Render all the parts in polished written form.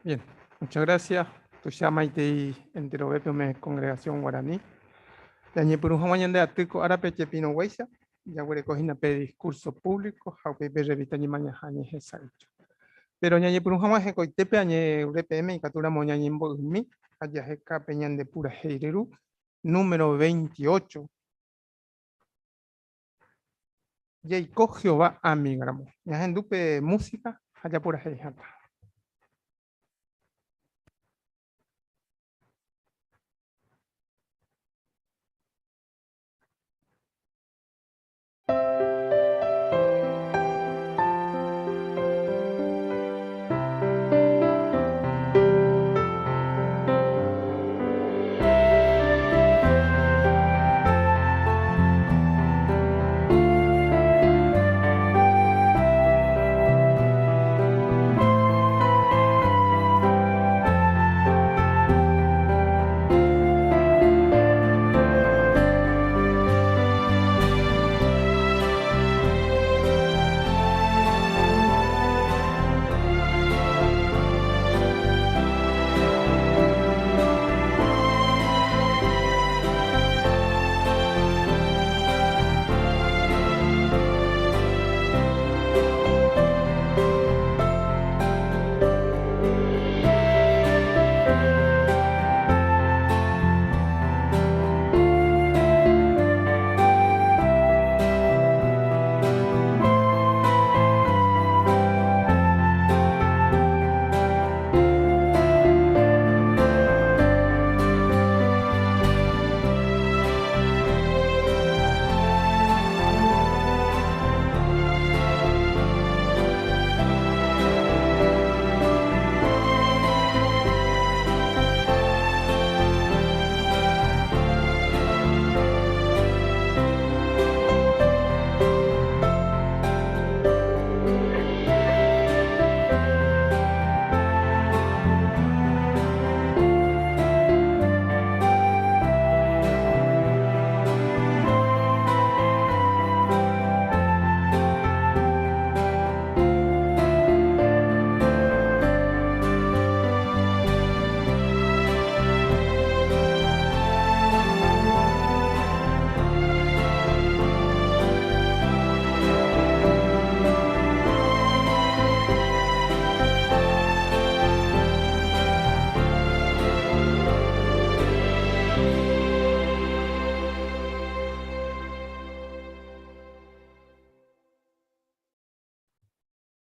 Bien, muchas gracias. Tushamaitei enterobepiome congregación guaraní. Yañe por un mañana de atico árabe pino hueisa. Ya huele cogina pe discurso público, jaupe pe revista ni mañana añe hesacho. Pero ñañe por un jamás he coitepe añe urepm y catura moñañe en mi allá heca peñan de pura heireru, número 28. Y cogio va a mi gramo. Ya en dupe música, allá pura heijata.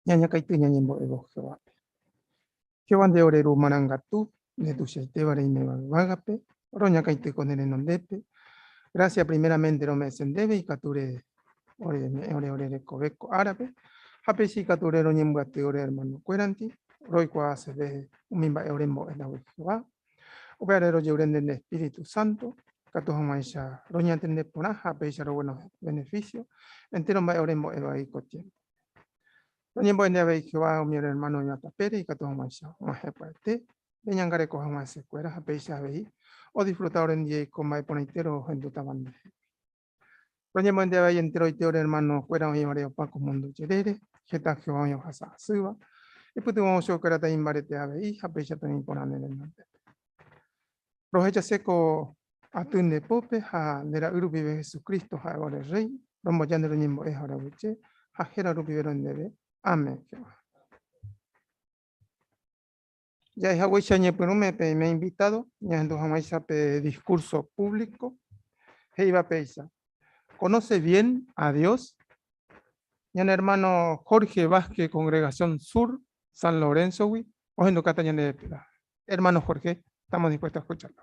Ñaña caitu ñañembo ego Jehová. Jehová de oreru marangatu, de tu sheiteba reine vagape, roña caitu con el enondepe. Gracias primeramente no me sendebe y cature ore de cobeco árabe. Hapesi cature roñembate ore hermano cueranti. Roicua se ve un mimba eurembo en la Jehová. Operero lleuren del Espíritu Santo. Catuhamaisha roña tende ponaja, peisha los buenos beneficios. Entero va eurembo eva y cotiempo. Roñembo en de Jehová, mi hermano Yata Pere y Catuhamaisha. Maje parte. Veñangare cojama se cuera, peisha veí. O disfrutar en día con mai poneitero en tu tabande. Roñemo en día entero y teor hermano fuera mi mareo Paco Mundo Yerere, Geta Jehová mi hasa suba, y pues tuvimos yo que era también barete a ver, hija, pecha también por en el norte. Provecha seco a tun de pope, a de la Urubi de Jesucristo, a ahora el rey, rombo ya de roñembo es ahora buche, a Jera Rubi en debe, amén. Ya es agua y pero me ha invitado, ya en dos jamás discurso público, Heiva Peisa. ¿Conoce bien a Dios? Yan hermano Jorge Vázquez, Congregación Sur, San Lorenzo, Ojendo Cataña de Pila. Hermano Jorge, estamos dispuestos a escucharlo.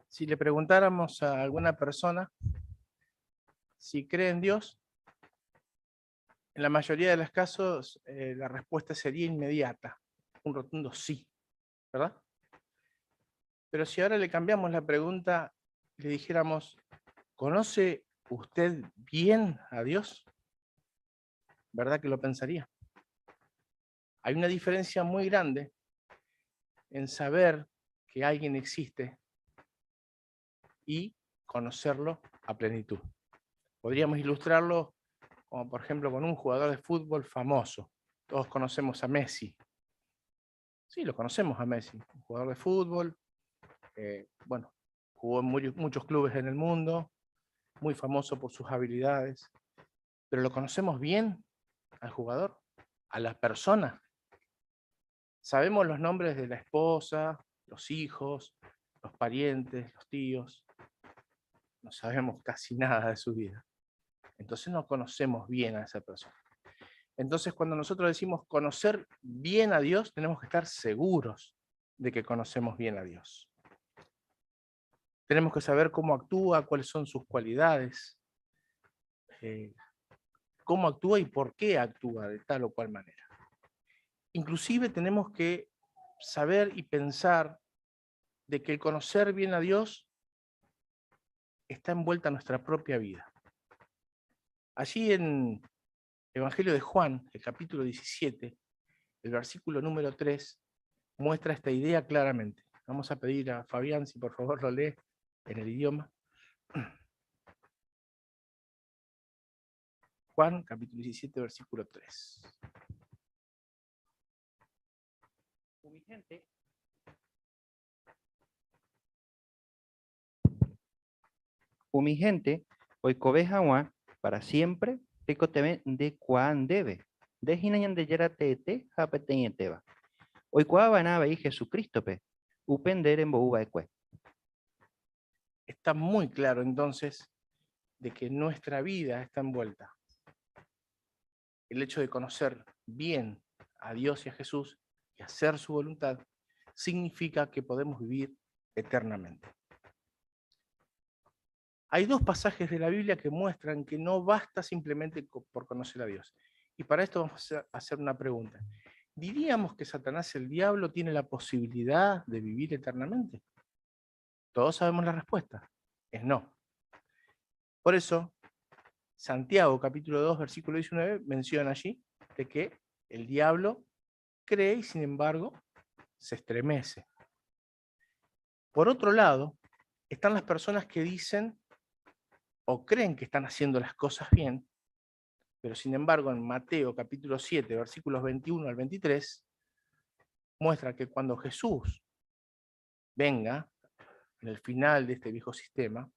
Si le preguntáramos a alguna persona si cree en Dios, en la mayoría de los casos la respuesta sería inmediata, un rotundo sí, ¿verdad? Pero si ahora le cambiamos la pregunta, le dijéramos, ¿Conoce usted bien a Dios? ¿Verdad que lo pensaría? Hay una diferencia muy grande en saber que alguien existe y conocerlo a plenitud. Podríamos ilustrarlo como por ejemplo con un jugador de fútbol famoso. Todos conocemos a Messi. Sí, lo conocemos a Messi, un jugador de fútbol, bueno, jugó en muchos clubes en el mundo, muy famoso por sus habilidades, pero ¿lo conocemos bien al jugador, a la persona? Sabemos los nombres de la esposa, los hijos, los parientes, los tíos, no sabemos casi nada de su vida. Entonces no conocemos bien a esa persona. Entonces cuando nosotros decimos conocer bien a Dios, tenemos que estar seguros de que conocemos bien a Dios. Tenemos que saber cómo actúa, cuáles son sus cualidades, cómo actúa y por qué actúa de tal o cual manera. Inclusive tenemos que saber y pensar de que el conocer bien a Dios está envuelta en nuestra propia vida. Allí en el Evangelio de Juan, el capítulo 17, el versículo número 3, muestra esta idea claramente. Vamos a pedir a Fabián si por favor lo lee en el idioma. Juan, capítulo 17, versículo 3. Mi gente, hoy cobeja wa para siempre, teco teme de cuán debe. De hinayan de yera tete, teba. Hoy cuaba nave y Jesucristo pe, upender en bouba ecue. Está muy claro entonces de que nuestra vida está envuelta. El hecho de conocer bien a Dios y a Jesús y hacer su voluntad significa que podemos vivir eternamente. Hay dos pasajes de la Biblia que muestran que no basta simplemente por conocer a Dios. Y para esto vamos a hacer una pregunta. ¿Diríamos que Satanás, el diablo, tiene la posibilidad de vivir eternamente? Todos sabemos la respuesta. Es no. Por eso, Santiago, capítulo 2, versículo 19, menciona allí de que el diablo cree y sin embargo se estremece. Por otro lado, están las personas que dicen o creen que están haciendo las cosas bien, pero sin embargo en Mateo capítulo 7, versículos 21 al 23, muestra que cuando Jesús venga, en el final de este viejo sistema,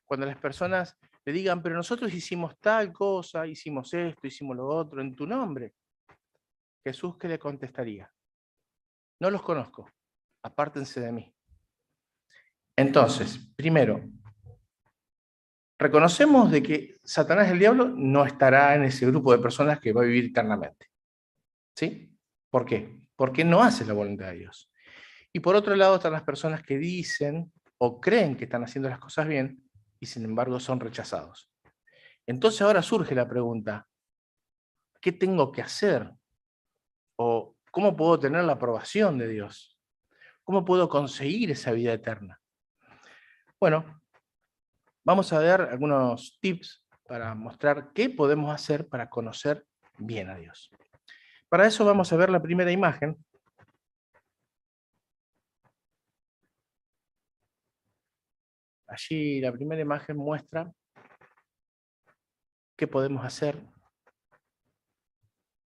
cuando las personas le digan, pero nosotros hicimos tal cosa, hicimos esto, hicimos lo otro, en tu nombre, Jesús, ¿qué le contestaría? No los conozco, apártense de mí. Entonces, primero, reconocemos de que Satanás, el diablo, no estará en ese grupo de personas que va a vivir eternamente. ¿Sí? ¿Por qué? Porque no hace la voluntad de Dios. Y por otro lado están las personas que dicen o creen que están haciendo las cosas bien y sin embargo son rechazados. Entonces ahora surge la pregunta, ¿qué tengo que hacer? ¿O cómo puedo tener la aprobación de Dios? ¿Cómo puedo conseguir esa vida eterna? Bueno, vamos a ver algunos tips para mostrar qué podemos hacer para conocer bien a Dios. Para eso vamos a ver la primera imagen. Allí la primera imagen muestra qué podemos hacer.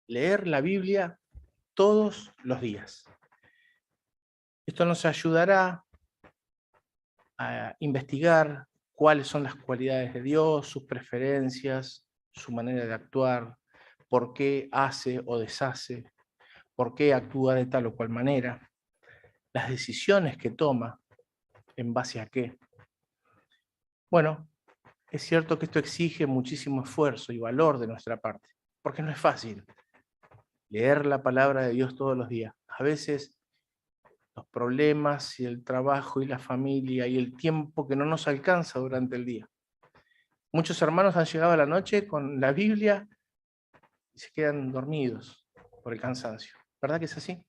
Leer la Biblia todos los días. Esto nos ayudará a investigar cuáles son las cualidades de Dios, sus preferencias, su manera de actuar, por qué hace o deshace, por qué actúa de tal o cual manera, las decisiones que toma, en base a qué. Bueno, es cierto que esto exige muchísimo esfuerzo y valor de nuestra parte, porque no es fácil leer la palabra de Dios todos los días. A veces los problemas y el trabajo y la familia y el tiempo que no nos alcanza durante el día. Muchos hermanos han llegado a la noche con la Biblia y se quedan dormidos por el cansancio. ¿Verdad que es así?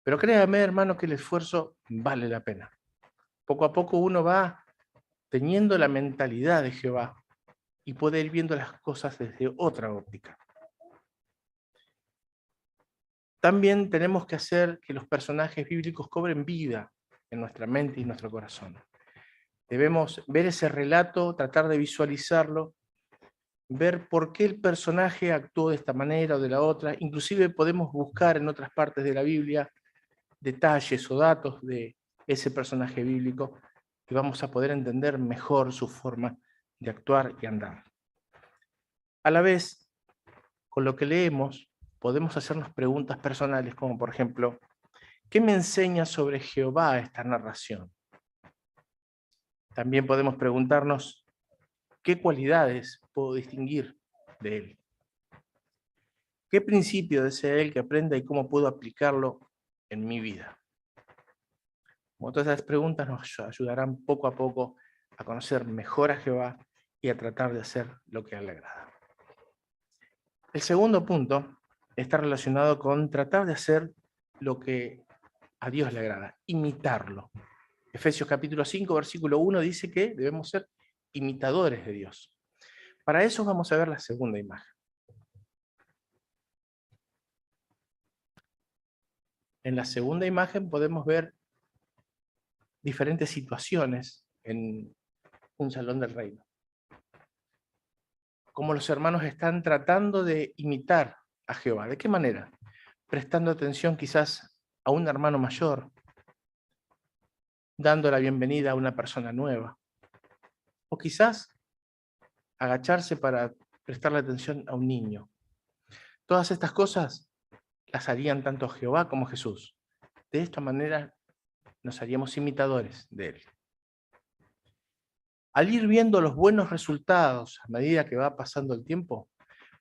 Pero créame, hermano, que el esfuerzo vale la pena. Poco a poco uno va teniendo la mentalidad de Jehová y poder ir viendo las cosas desde otra óptica. También tenemos que hacer que los personajes bíblicos cobren vida en nuestra mente y nuestro corazón. Debemos ver ese relato, tratar de visualizarlo, ver por qué el personaje actuó de esta manera o de la otra. Inclusive podemos buscar en otras partes de la Biblia detalles o datos de ese personaje bíblico y vamos a poder entender mejor su forma de actuar y andar. A la vez, con lo que leemos, podemos hacernos preguntas personales como por ejemplo, ¿qué me enseña sobre Jehová esta narración? También podemos preguntarnos, ¿qué cualidades puedo distinguir de él? ¿Qué principio desea él que aprenda y cómo puedo aplicarlo en mi vida? Bueno, todas esas preguntas nos ayudarán poco a poco a conocer mejor a Jehová y a tratar de hacer lo que a él le agrada. El segundo punto está relacionado con tratar de hacer lo que a Dios le agrada, imitarlo. Efesios capítulo 5, versículo 1 dice que debemos ser imitadores de Dios. Para eso vamos a ver la segunda imagen. En la segunda imagen podemos ver diferentes situaciones en un salón del reino. Cómo los hermanos están tratando de imitar a Jehová. ¿De qué manera? Prestando atención quizás a un hermano mayor, dando la bienvenida a una persona nueva. O quizás agacharse para prestarle atención a un niño. Todas estas cosas las harían tanto Jehová como Jesús. De esta manera nos haríamos imitadores de él. Al ir viendo los buenos resultados a medida que va pasando el tiempo,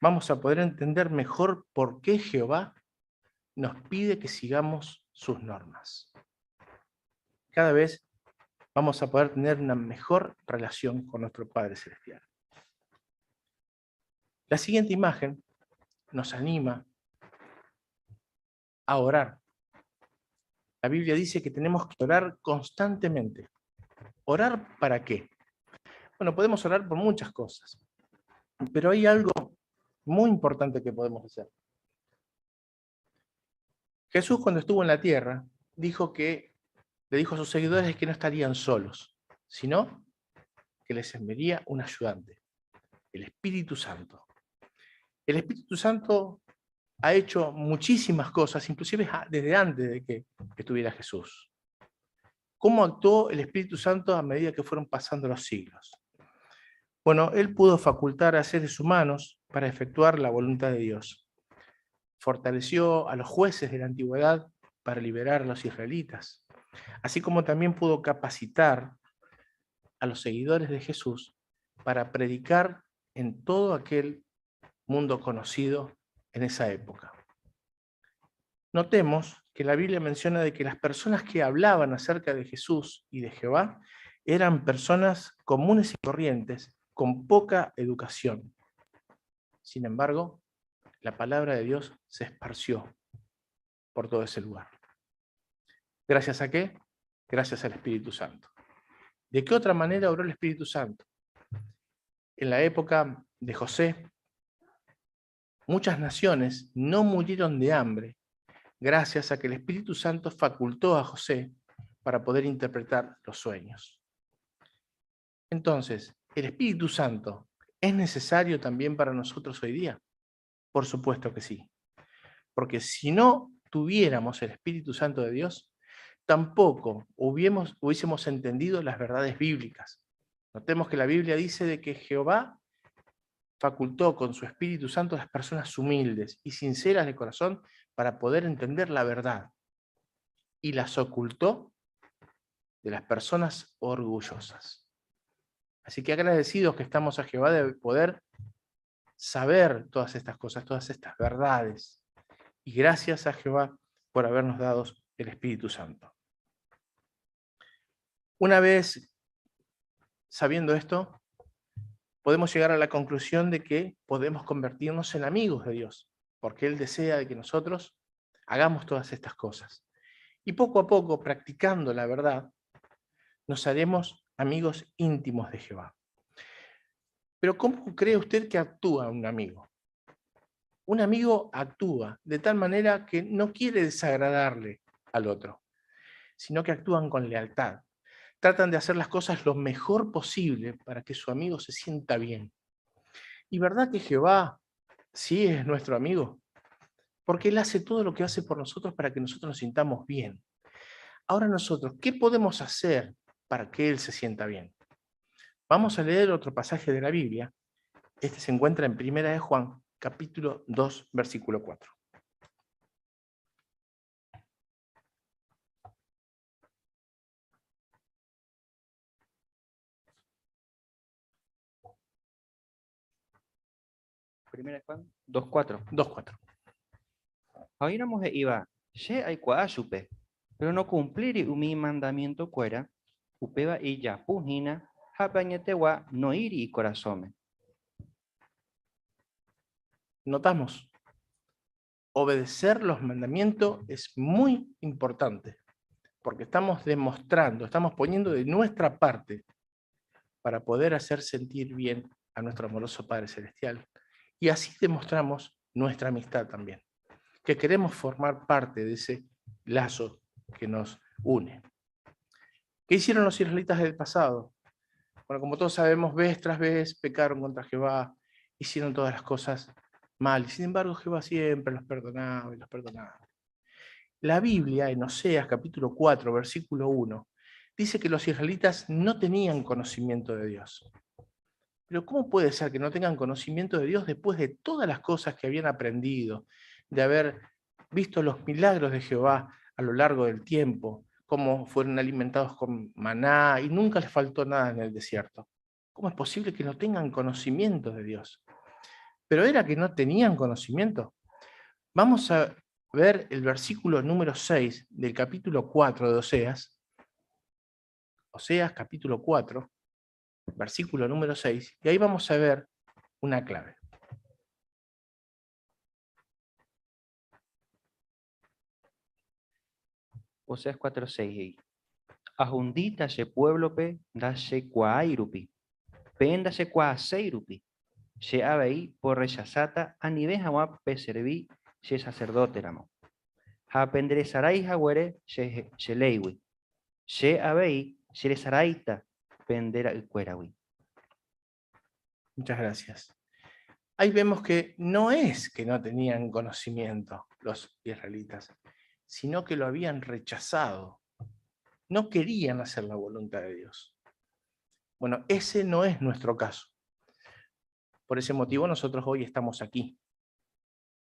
vamos a poder entender mejor por qué Jehová nos pide que sigamos sus normas. Cada vez vamos a poder tener una mejor relación con nuestro Padre Celestial. La siguiente imagen nos anima a orar. La Biblia dice que tenemos que orar constantemente. ¿Orar para qué? Bueno, podemos orar por muchas cosas, pero hay algo muy importante que podemos hacer. Jesús, cuando estuvo en la tierra, le dijo a sus seguidores que no estarían solos, sino que les enviaría un ayudante, el Espíritu Santo. El Espíritu Santo ha hecho muchísimas cosas, inclusive desde antes de que estuviera Jesús. ¿Cómo actuó el Espíritu Santo a medida que fueron pasando los siglos? Bueno, él pudo facultar a seres humanos para efectuar la voluntad de Dios. Fortaleció a los jueces de la antigüedad para liberar a los israelitas, así como también pudo capacitar a los seguidores de Jesús para predicar en todo aquel mundo conocido en esa época. Notemos que la Biblia menciona de que las personas que hablaban acerca de Jesús y de Jehová eran personas comunes y corrientes, con poca educación. Sin embargo, la palabra de Dios se esparció por todo ese lugar. ¿Gracias a qué? Gracias al Espíritu Santo. ¿De qué otra manera obró el Espíritu Santo? En la época de José, muchas naciones no murieron de hambre gracias a que el Espíritu Santo facultó a José para poder interpretar los sueños. Entonces, ¿el Espíritu Santo es necesario también para nosotros hoy día? Por supuesto que sí. Porque si no tuviéramos el Espíritu Santo de Dios, tampoco hubiésemos entendido las verdades bíblicas. Notemos que la Biblia dice de que Jehová facultó con su Espíritu Santo a las personas humildes y sinceras de corazón para poder entender la verdad. Y las ocultó de las personas orgullosas. Así que agradecidos que estamos a Jehová de poder saber todas estas cosas, todas estas verdades. Y gracias a Jehová por habernos dado el Espíritu Santo. Una vez sabiendo esto, podemos llegar a la conclusión de que podemos convertirnos en amigos de Dios, porque Él desea de que nosotros hagamos todas estas cosas. Y poco a poco, practicando la verdad, nos haremos amigos íntimos de Jehová. Pero ¿cómo cree usted que actúa un amigo? Un amigo actúa de tal manera que no quiere desagradarle al otro, sino que actúan con lealtad. Tratan de hacer las cosas lo mejor posible para que su amigo se sienta bien. ¿Y verdad que Jehová sí es nuestro amigo? Porque Él hace todo lo que hace por nosotros para que nosotros nos sintamos bien. Ahora nosotros, ¿qué podemos hacer para que Él se sienta bien? Vamos a leer otro pasaje de la Biblia. Este se encuentra en 1 de Juan, capítulo 2, versículo 4. Primera de Juan 2:4. 2:4. Oíramos iba, ye hay cuásupe, pero no cumplir mi mandamiento cuera, upeba y ya pujina, japañetewa no iri y corazón. Notamos, obedecer los mandamientos es muy importante, porque estamos demostrando, estamos poniendo de nuestra parte para poder hacer sentir bien a nuestro amoroso Padre Celestial. Y así demostramos nuestra amistad también, que queremos formar parte de ese lazo que nos une. ¿Qué hicieron los israelitas del pasado? Bueno, como todos sabemos, vez tras vez pecaron contra Jehová, hicieron todas las cosas mal, y sin embargo Jehová siempre los perdonaba y los perdonaba. La Biblia, en Oseas capítulo 4, versículo 1, dice que los israelitas no tenían conocimiento de Dios. Pero ¿cómo puede ser que no tengan conocimiento de Dios después de todas las cosas que habían aprendido, de haber visto los milagros de Jehová a lo largo del tiempo, cómo fueron alimentados con maná y nunca les faltó nada en el desierto? ¿Cómo es posible que no tengan conocimiento de Dios? Pero era que no tenían conocimiento. Vamos a ver el versículo número 6 del capítulo 4 de Oseas. Oseas capítulo 4, versículo número 6, y ahí vamos a ver una clave. Oseas 4:6. Ajundita se pueblo pe, da se cuairupi, penda se cuaseirupi, se abei por rechazata a nivel jawa pe serví, se sacerdote ramo. Ha penderezarai jaguere se leiwi, se abei se le saraita pendera cuerawi. Muchas gracias. Ahí vemos que no es que no tenían conocimiento los israelitas, sino que lo habían rechazado. No querían hacer la voluntad de Dios. Bueno, ese no es nuestro caso. Por ese motivo nosotros hoy estamos aquí,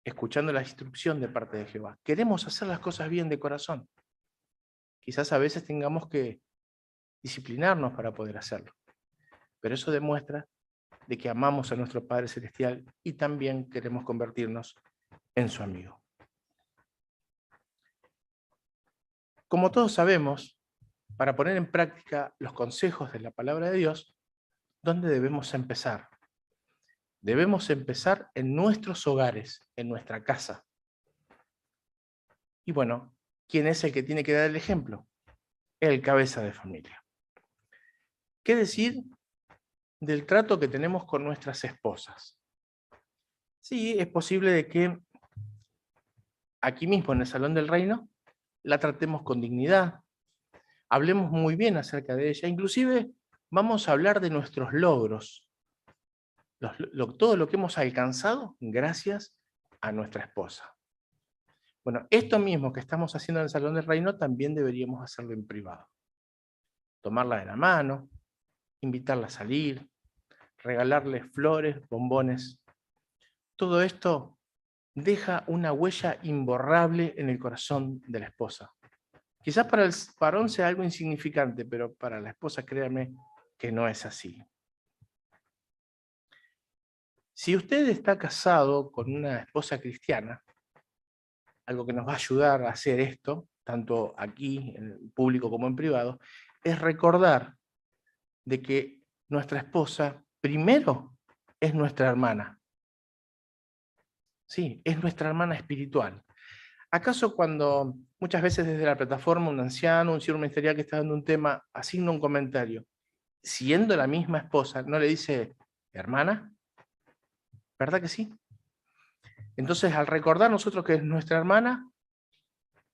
escuchando la instrucción de parte de Jehová. Queremos hacer las cosas bien de corazón. Quizás a veces tengamos que disciplinarnos para poder hacerlo. Pero eso demuestra de que amamos a nuestro Padre Celestial y también queremos convertirnos en su amigo. Como todos sabemos, para poner en práctica los consejos de la palabra de Dios, ¿dónde debemos empezar? Debemos empezar en nuestros hogares, en nuestra casa. Y bueno, ¿quién es el que tiene que dar el ejemplo? El cabeza de familia. ¿Qué decir del trato que tenemos con nuestras esposas? Sí, es posible de que aquí mismo en el Salón del Reino la tratemos con dignidad, hablemos muy bien acerca de ella, inclusive vamos a hablar de nuestros logros, todo lo que hemos alcanzado gracias a nuestra esposa. Bueno, esto mismo que estamos haciendo en el Salón del Reino también deberíamos hacerlo en privado. Tomarla de la mano, invitarla a salir, regalarle flores, bombones. Todo esto deja una huella imborrable en el corazón de la esposa. Quizás para el varón sea algo insignificante, pero para la esposa, créanme que no es así. Si usted está casado con una esposa cristiana, algo que nos va a ayudar a hacer esto, tanto aquí en público como en privado, es recordar de que nuestra esposa primero es nuestra hermana. Sí, es nuestra hermana espiritual. ¿Acaso cuando muchas veces desde la plataforma un anciano, un siervo ministerial que está dando un tema, asigna un comentario siendo la misma esposa, no le dice, hermana, ¿verdad que sí? Entonces, al recordar nosotros que es nuestra hermana,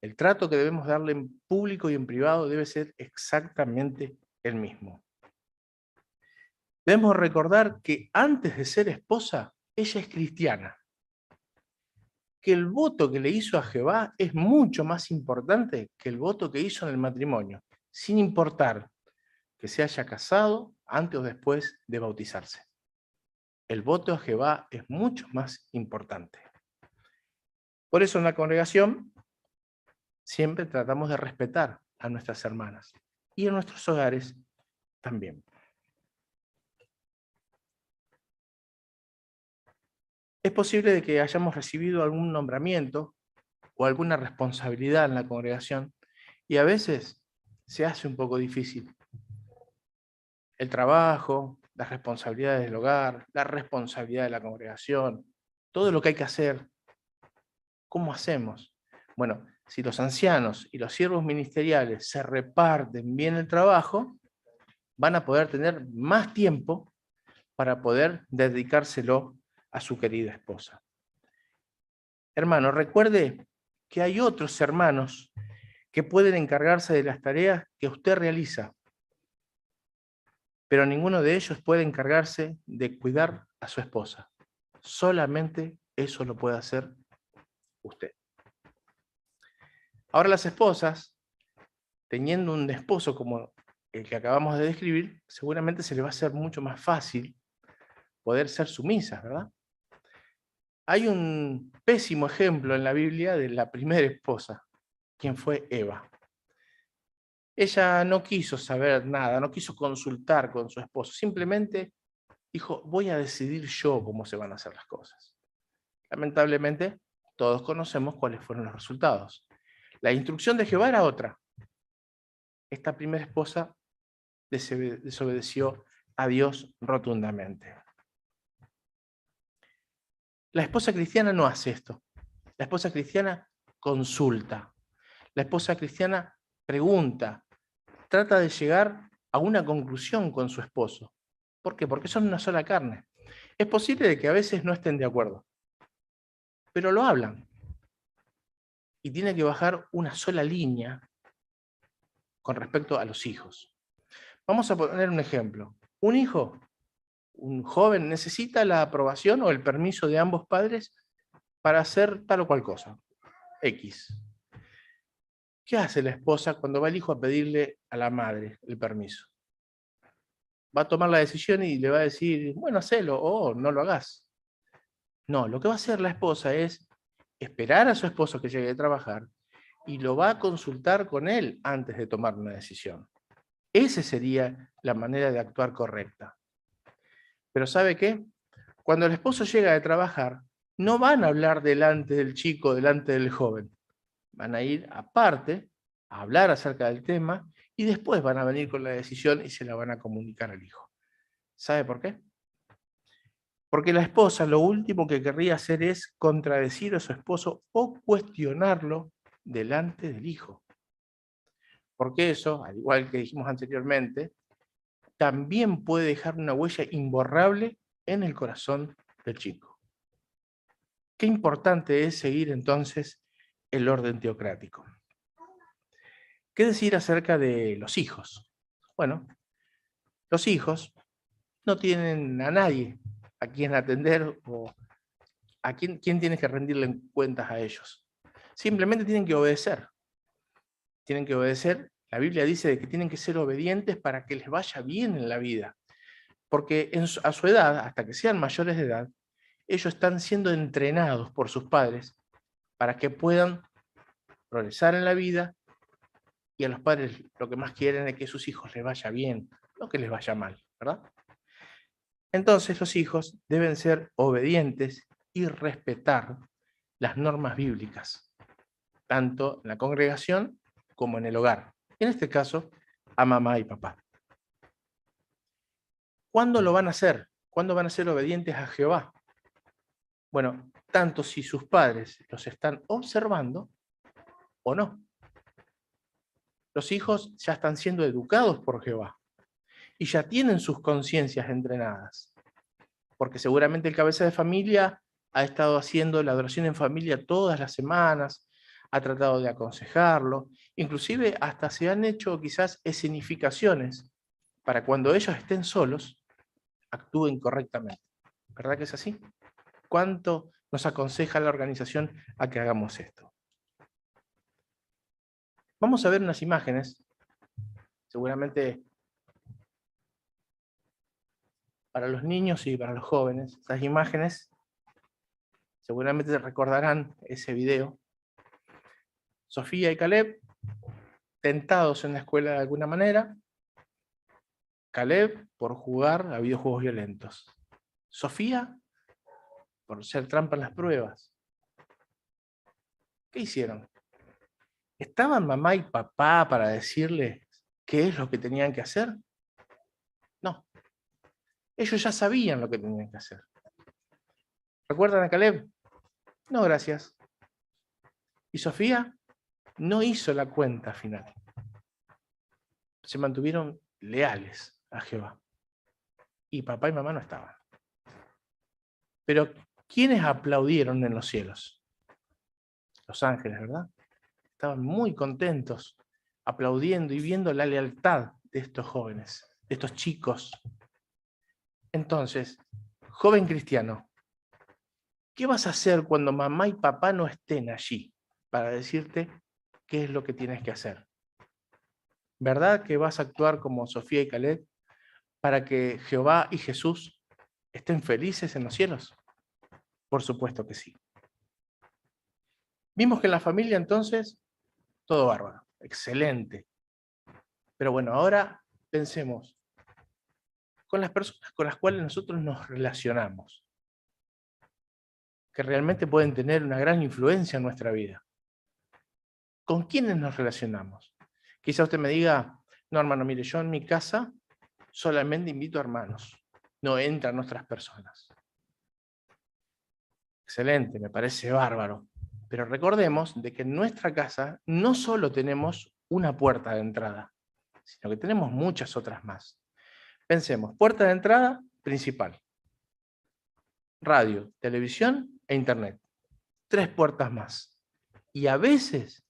el trato que debemos darle en público y en privado debe ser exactamente el mismo. Debemos recordar que antes de ser esposa, ella es cristiana. Que el voto que le hizo a Jehová es mucho más importante que el voto que hizo en el matrimonio, sin importar que se haya casado antes o después de bautizarse. El voto a Jehová es mucho más importante. Por eso en la congregación siempre tratamos de respetar a nuestras hermanas y en nuestros hogares también. Es posible de que hayamos recibido algún nombramiento o alguna responsabilidad en la congregación y a veces se hace un poco difícil. El trabajo, las responsabilidades del hogar, la responsabilidad de la congregación, todo lo que hay que hacer. ¿Cómo hacemos? Bueno, si los ancianos y los siervos ministeriales se reparten bien el trabajo, van a poder tener más tiempo para poder dedicárselo a su querida esposa. Hermano, recuerde que hay otros hermanos que pueden encargarse de las tareas que usted realiza, pero ninguno de ellos puede encargarse de cuidar a su esposa. Solamente eso lo puede hacer usted. Ahora las esposas, teniendo un esposo como el que acabamos de describir, seguramente se les va a hacer mucho más fácil poder ser sumisas, ¿verdad? Hay un pésimo ejemplo en la Biblia de la primera esposa, quien fue Eva. Ella no quiso saber nada, no quiso consultar con su esposo, simplemente dijo, voy a decidir yo cómo se van a hacer las cosas. Lamentablemente, todos conocemos cuáles fueron los resultados. La instrucción de Jehová era otra. Esta primera esposa desobedeció a Dios rotundamente. La esposa cristiana no hace esto. La esposa cristiana consulta. La esposa cristiana pregunta. Trata de llegar a una conclusión con su esposo. ¿Por qué? Porque son una sola carne. Es posible de que a veces no estén de acuerdo, pero lo hablan. Y tiene que bajar una sola línea con respecto a los hijos. Vamos a poner un ejemplo. Un hijo, un joven, necesita la aprobación o el permiso de ambos padres para hacer tal o cual cosa. X. ¿Qué hace la esposa cuando va el hijo a pedirle a la madre el permiso? Va a tomar la decisión y le va a decir, bueno, hacelo o no lo hagas. No, lo que va a hacer la esposa es esperar a su esposo que llegue de trabajar y lo va a consultar con él antes de tomar una decisión. Esa sería la manera de actuar correcta. Pero ¿sabe qué? Cuando el esposo llega de trabajar, no van a hablar delante del chico, delante del joven. Van a ir aparte a hablar acerca del tema y después van a venir con la decisión y se la van a comunicar al hijo. ¿Sabe por qué? Porque la esposa lo último que querría hacer es contradecir a su esposo o cuestionarlo delante del hijo. Porque eso, al igual que dijimos anteriormente, también puede dejar una huella imborrable en el corazón del chico. Qué importante es seguir entonces el orden teocrático. ¿Qué decir acerca de los hijos? Bueno, los hijos no tienen a nadie a quien atender o a quién tiene que rendirle cuentas a ellos. Simplemente tienen que obedecer. Tienen que obedecer. La Biblia dice que tienen que ser obedientes para que les vaya bien en la vida. Porque a su edad, hasta que sean mayores de edad, ellos están siendo entrenados por sus padres para que puedan progresar en la vida y a los padres lo que más quieren es que a sus hijos les vaya bien, no que les vaya mal, ¿verdad? Entonces los hijos deben ser obedientes y respetar las normas bíblicas, tanto en la congregación como en el hogar. En este caso, a mamá y papá. ¿Cuándo lo van a hacer? ¿Cuándo van a ser obedientes a Jehová? Bueno, tanto si sus padres los están observando o no. Los hijos ya están siendo educados por Jehová. y ya tienen sus conciencias entrenadas. Porque seguramente el cabeza de familia ha estado haciendo la adoración en familia todas las semanas, ha tratado de aconsejarlo, inclusive hasta se han hecho quizás escenificaciones para cuando ellos estén solos, actúen correctamente. ¿Verdad que es así? ¿Cuánto nos aconseja la organización a que hagamos esto? Vamos a ver unas imágenes, seguramente para los niños y para los jóvenes. Esas imágenes seguramente recordarán ese video. Sofía y Caleb, tentados en la escuela de alguna manera. Caleb por jugar a videojuegos violentos. Sofía por hacer trampa en las pruebas. ¿Qué hicieron? ¿Estaban mamá y papá para decirles qué es lo que tenían que hacer? No. Ellos ya sabían lo que tenían que hacer. ¿Recuerdan a Caleb? No, gracias. ¿Y Sofía? No hizo la cuenta final. Se mantuvieron leales a Jehová. Y papá y mamá no estaban. Pero, ¿quiénes aplaudieron en los cielos? Los ángeles, ¿verdad? Estaban muy contentos, aplaudiendo y viendo la lealtad de estos jóvenes, de estos chicos. Entonces, joven cristiano, ¿qué vas a hacer cuando mamá y papá no estén allí para decirte qué es lo que tienes que hacer? ¿Verdad que vas a actuar como Sofía y Caleb para que Jehová y Jesús estén felices en los cielos? Por supuesto que sí. Vimos que en la familia entonces, todo bárbaro, excelente. Pero bueno, ahora pensemos con las personas con las cuales nosotros nos relacionamos, que realmente pueden tener una gran influencia en nuestra vida. ¿Con quiénes nos relacionamos? Quizá usted me diga, no hermano, mire, yo en mi casa solamente invito a hermanos, no entran otras personas. Excelente, me parece bárbaro. Pero recordemos de que en nuestra casa no solo tenemos una puerta de entrada, sino que tenemos muchas otras más. Pensemos, puerta de entrada principal. Radio, televisión e internet. 3 puertas más. Y a veces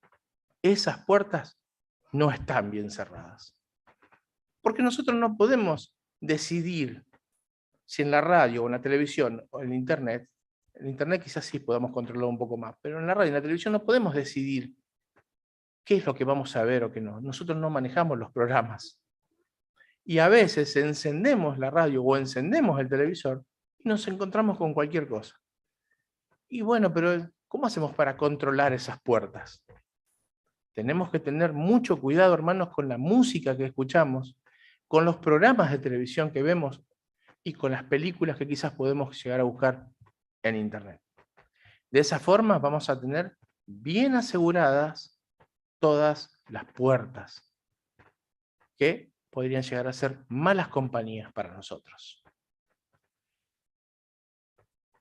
esas puertas no están bien cerradas. Porque nosotros no podemos decidir si en la radio o en la televisión o en internet quizás sí podamos controlar un poco más, pero en la radio y en la televisión no podemos decidir qué es lo que vamos a ver o qué no. Nosotros no manejamos los programas. Y a veces encendemos la radio o encendemos el televisor y nos encontramos con cualquier cosa. Y bueno, pero ¿cómo hacemos para controlar esas puertas? Tenemos que tener mucho cuidado, hermanos, con la música que escuchamos, con los programas de televisión que vemos y con las películas que quizás podemos llegar a buscar en internet. De esa forma vamos a tener bien aseguradas todas las puertas que podrían llegar a ser malas compañías para nosotros.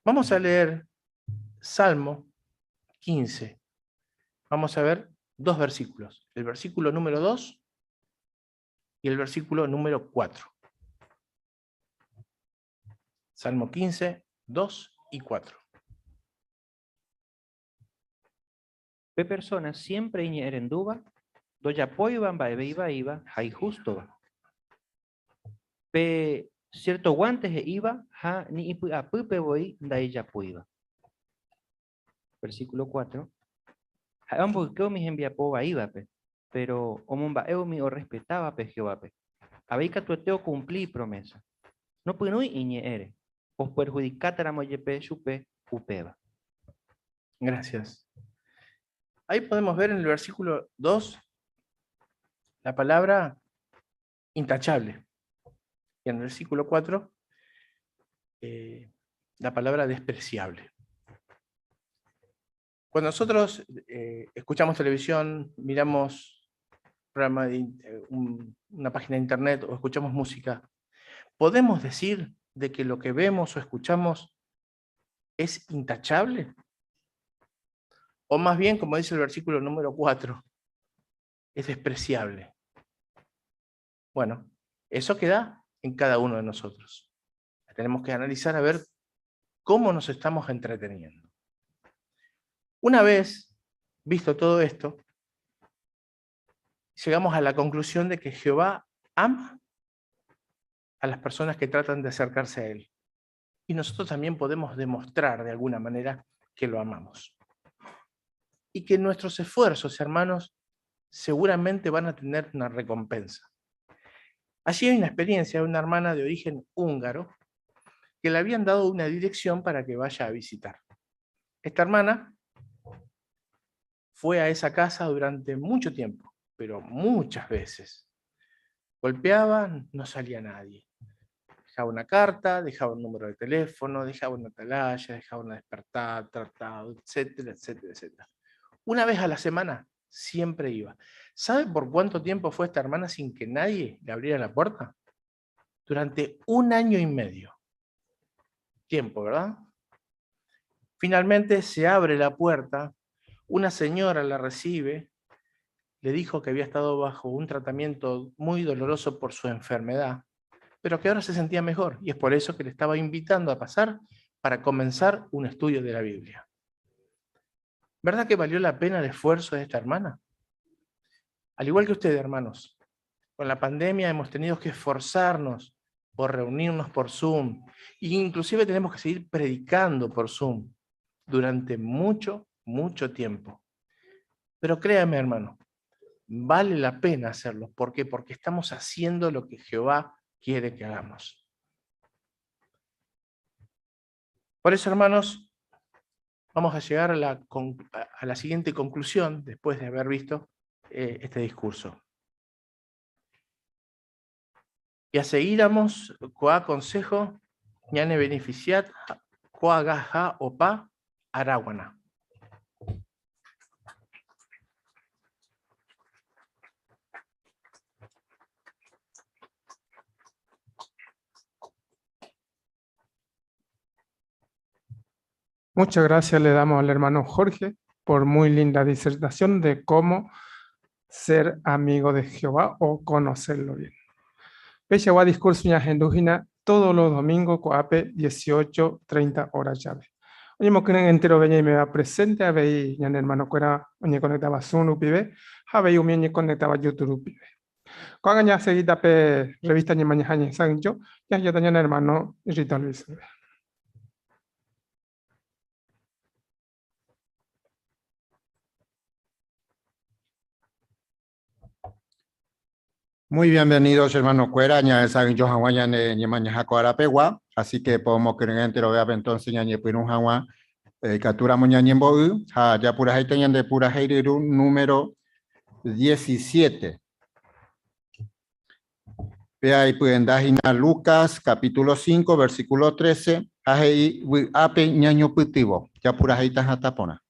Vamos a leer Salmo 15. Vamos a ver 2 versículos, el versículo número 2 y el versículo número 4. Salmo 15, 2 y 4. Pe personas siempre iñeren duba, doya poiban va iba, hay justo va. Pe cierto guantes e iba, ha ni ipu apupe voy, da ella puiba. Versículo 4. Ambos que mis envía poba iba, pero omumba mi o respetaba pe Jehová pe. Habéis tueteo cumplí promesa. No puede iñere, os perjudicatara moyepe chupe upeba. Gracias. Ahí podemos ver en el versículo 2 la palabra intachable. Y en el versículo 4 la palabra despreciable. Cuando nosotros escuchamos televisión, miramos una página de internet o escuchamos música, ¿podemos decir de que lo que vemos o escuchamos es intachable? O más bien, como dice el versículo número 4, es despreciable. Bueno, Eso queda en cada uno de nosotros. Tenemos que analizar a ver cómo nos estamos entreteniendo. Una vez visto todo esto, llegamos a la conclusión de que Jehová ama a las personas que tratan de acercarse a Él. Y nosotros también podemos demostrar de alguna manera que lo amamos. Y que nuestros esfuerzos, hermanos, seguramente van a tener una recompensa. Allí hay una experiencia de una hermana de origen húngaro que le habían dado una dirección para que vaya a visitar. Esta hermana fue a esa casa durante mucho tiempo, pero muchas veces. Golpeaba, no salía nadie. Dejaba una carta, dejaba un número de teléfono, dejaba una atalaya, dejaba una despertada, tratado, etcétera, etcétera, etcétera. Una vez a la semana siempre iba. ¿Sabe por cuánto tiempo fue esta hermana sin que nadie le abriera la puerta? Durante 1 año y medio. Tiempo, ¿verdad? Finalmente se abre la puerta, una señora la recibe, le dijo que había estado bajo un tratamiento muy doloroso por su enfermedad, pero que ahora se sentía mejor, y es por eso que le estaba invitando a pasar para comenzar un estudio de la Biblia. ¿Verdad que valió la pena el esfuerzo de esta hermana? Al igual que ustedes, hermanos, con la pandemia hemos tenido que esforzarnos por reunirnos por Zoom, e inclusive tenemos que seguir predicando por Zoom durante mucho, mucho tiempo. Pero créame, hermano, vale la pena hacerlo. ¿Por qué? Porque estamos haciendo lo que Jehová quiere que hagamos. Por eso, hermanos, vamos a llegar a la siguiente conclusión después de haber visto este discurso. Y a seguíramos, coa consejo, ñane beneficiat, coa gaja opa, araguana. Muchas gracias le damos al hermano Jorge por muy linda disertación de cómo ser amigo de Jehová o conocerlo bien. Pechawa discurso ña hendujina todos los domingos coape 18:30 horas llave. Oye, mo creen entero veña y me va presente a ver ña hermano cuera oñe conectaba Zoom upibe, a ver ñe conectaba YouTube upibe. Cuando ña seguida pe revista ñe mañana ñe sanjo, ya ña hermano Rita Luis. Muy bienvenidos, hermano Cuera, ña saben yo hawaña ne maña jacoarapegua, así que podemos creer entero vea entonces ña pirun hawa captura moña ñembo ha ya pura gente de pura heiru número 17. Vea ahí pueden dar Lucas capítulo 5 versículo 13, ahí ape ñaño putivo, ya pura gente hatapona.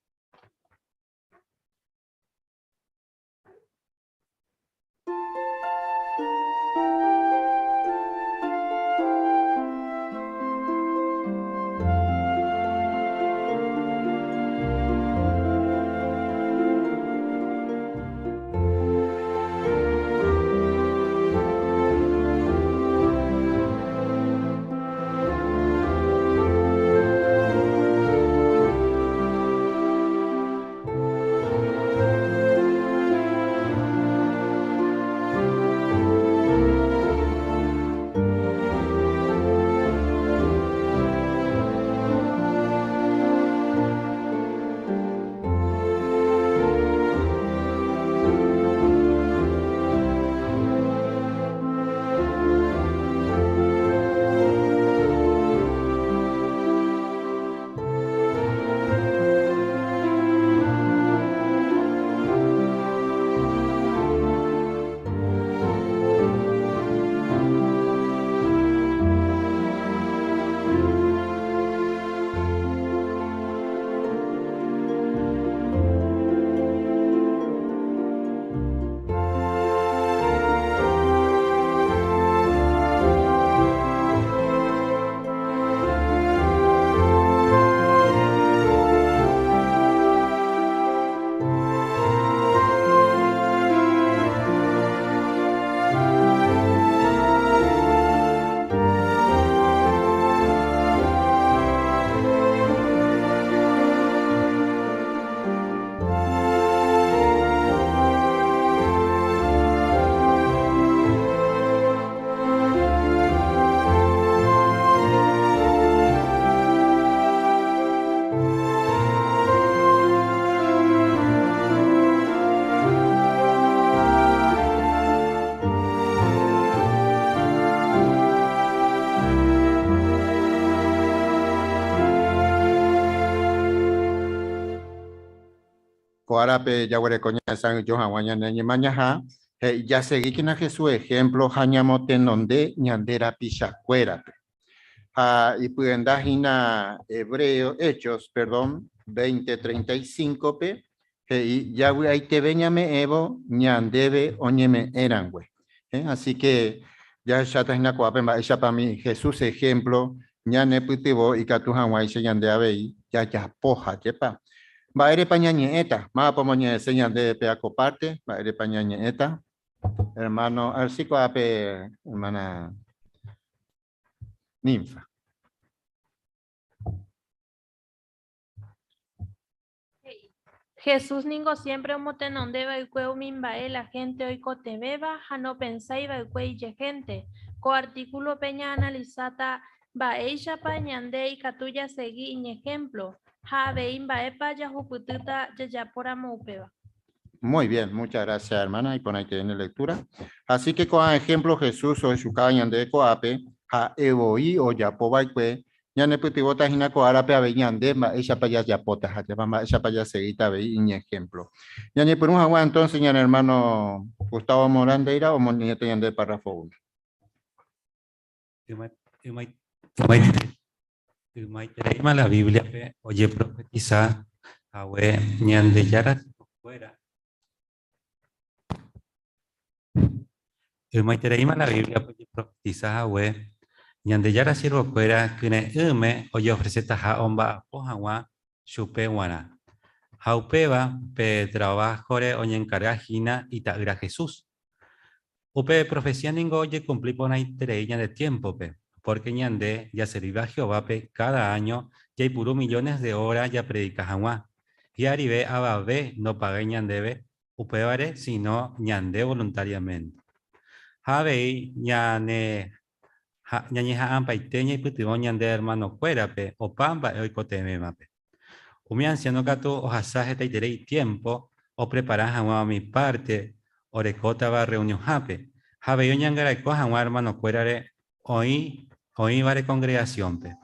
Coarape yaguare coña san Johan guañana ñemañaja. Ya seguí que na Jesús ejemplo hañamote donde ñandera pichacuera. Y pueden dar Hebreo, Hechos, perdón, 20:35 pe. Y ya ahí te veñame evo ñandebe oñeme eran güey. Así que ya está en la coapa, ya para mí Jesús ejemplo, ñane putivo y catujan guay se ñande ave ya poja, yepa. Va ere pañañeta, más como ñe enseñan de peaco parte, va ere pañañeta. Hermano, así coape, hermana Ninfa. Jesús ningo siempre motenonde vaikue mimbae la gente hoy cotebeba, no pensáis vaikue y gente. Co artículo peña analizata baeisha pañande y catuya seguí in ejemplo. Ja vein baepa ya juputita ya por amoupeba. Muy bien, muchas gracias, hermana. Y por ahí tiene lectura. Así que con ejemplo Jesús o su caña de coape, ha evoí o ya pobaikwe, ya ne putibota hina coarape a veñande, ma ella para ya pota, ha llama ella para ya seguita ve y ejemplo. Ya ne por un agua entonces, ya hermano Gustavo Morandeira o Moniete de párrafo 1. Tereima la Biblia pe oye profetiza awe ñande yara fuera. Tereima la Biblia oye profetiza awe ñande yara sirvo fuera kune oye ofrece taja omba ojawa chupe wana. Haupeba pe trabajo re oye encargajina y tagra Jesús. Upe profecía ningo oye cumplir por ahí tereña de tiempo pe. Porque ñande ya se vive a Jehová pe cada año ya hay puro millones de horas ya predica Jaguá. Y arribe ababe no pague ñandebe upebare sino ñande voluntariamente. Habe ñane ñañeja ampaiteña y putimo ñande hermano cuera pe o pamba hoy cotemema pe. Mi anciano gato o hasaje taitere tiempo o preparar Jaguá mi parte o recota va reunión jape. Habe yo ñangara coja hermano cuerare hoy va de congregación pe.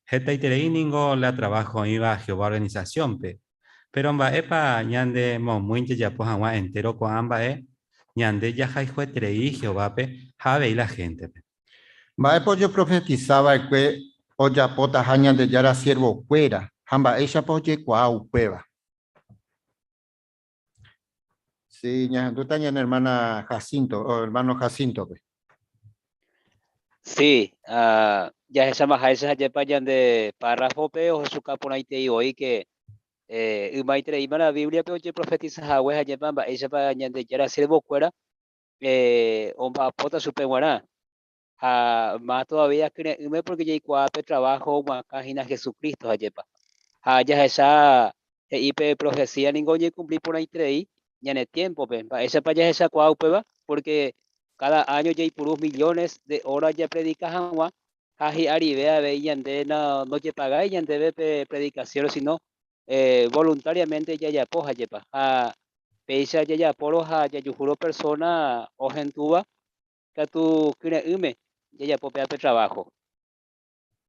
Heta iterei ningo la trabajo iba a Jehová organización pe. Pero amba epa ñande mo muinte ya pues agua entero con amba ñande ya jai fue trei Jehová pe jabe y la gente pe. Va pues yo profetizaba que o ya pota hañan de yara siervo fuera, hamba ella poche cuau peba. Sí, ña, tú tañan hermana Jacinto o hermano Jacinto pe. Sí, ya esa majaisa ya payan de párrafo pe o su caponaite y hoy que maitre iba la Biblia pero que profetiza hawe ya pamba esa payan de ya sirvo fuera omba pota su penguana más todavía que porque ya igual trabajo más página Jesucristo ayepa ya esa ipe profecía ningún ya cumplir por ahí trei ya en el tiempo pe esa para ya esa cuau pe va porque cada año ya hay puros millones de horas ya predica Hanwa Haji Aribea veían de no te pagáis ya de predicaciones sino voluntariamente ya poja yepa pesa ya poro ya yo juro persona o gentuba que tu kine ya popea trabajo.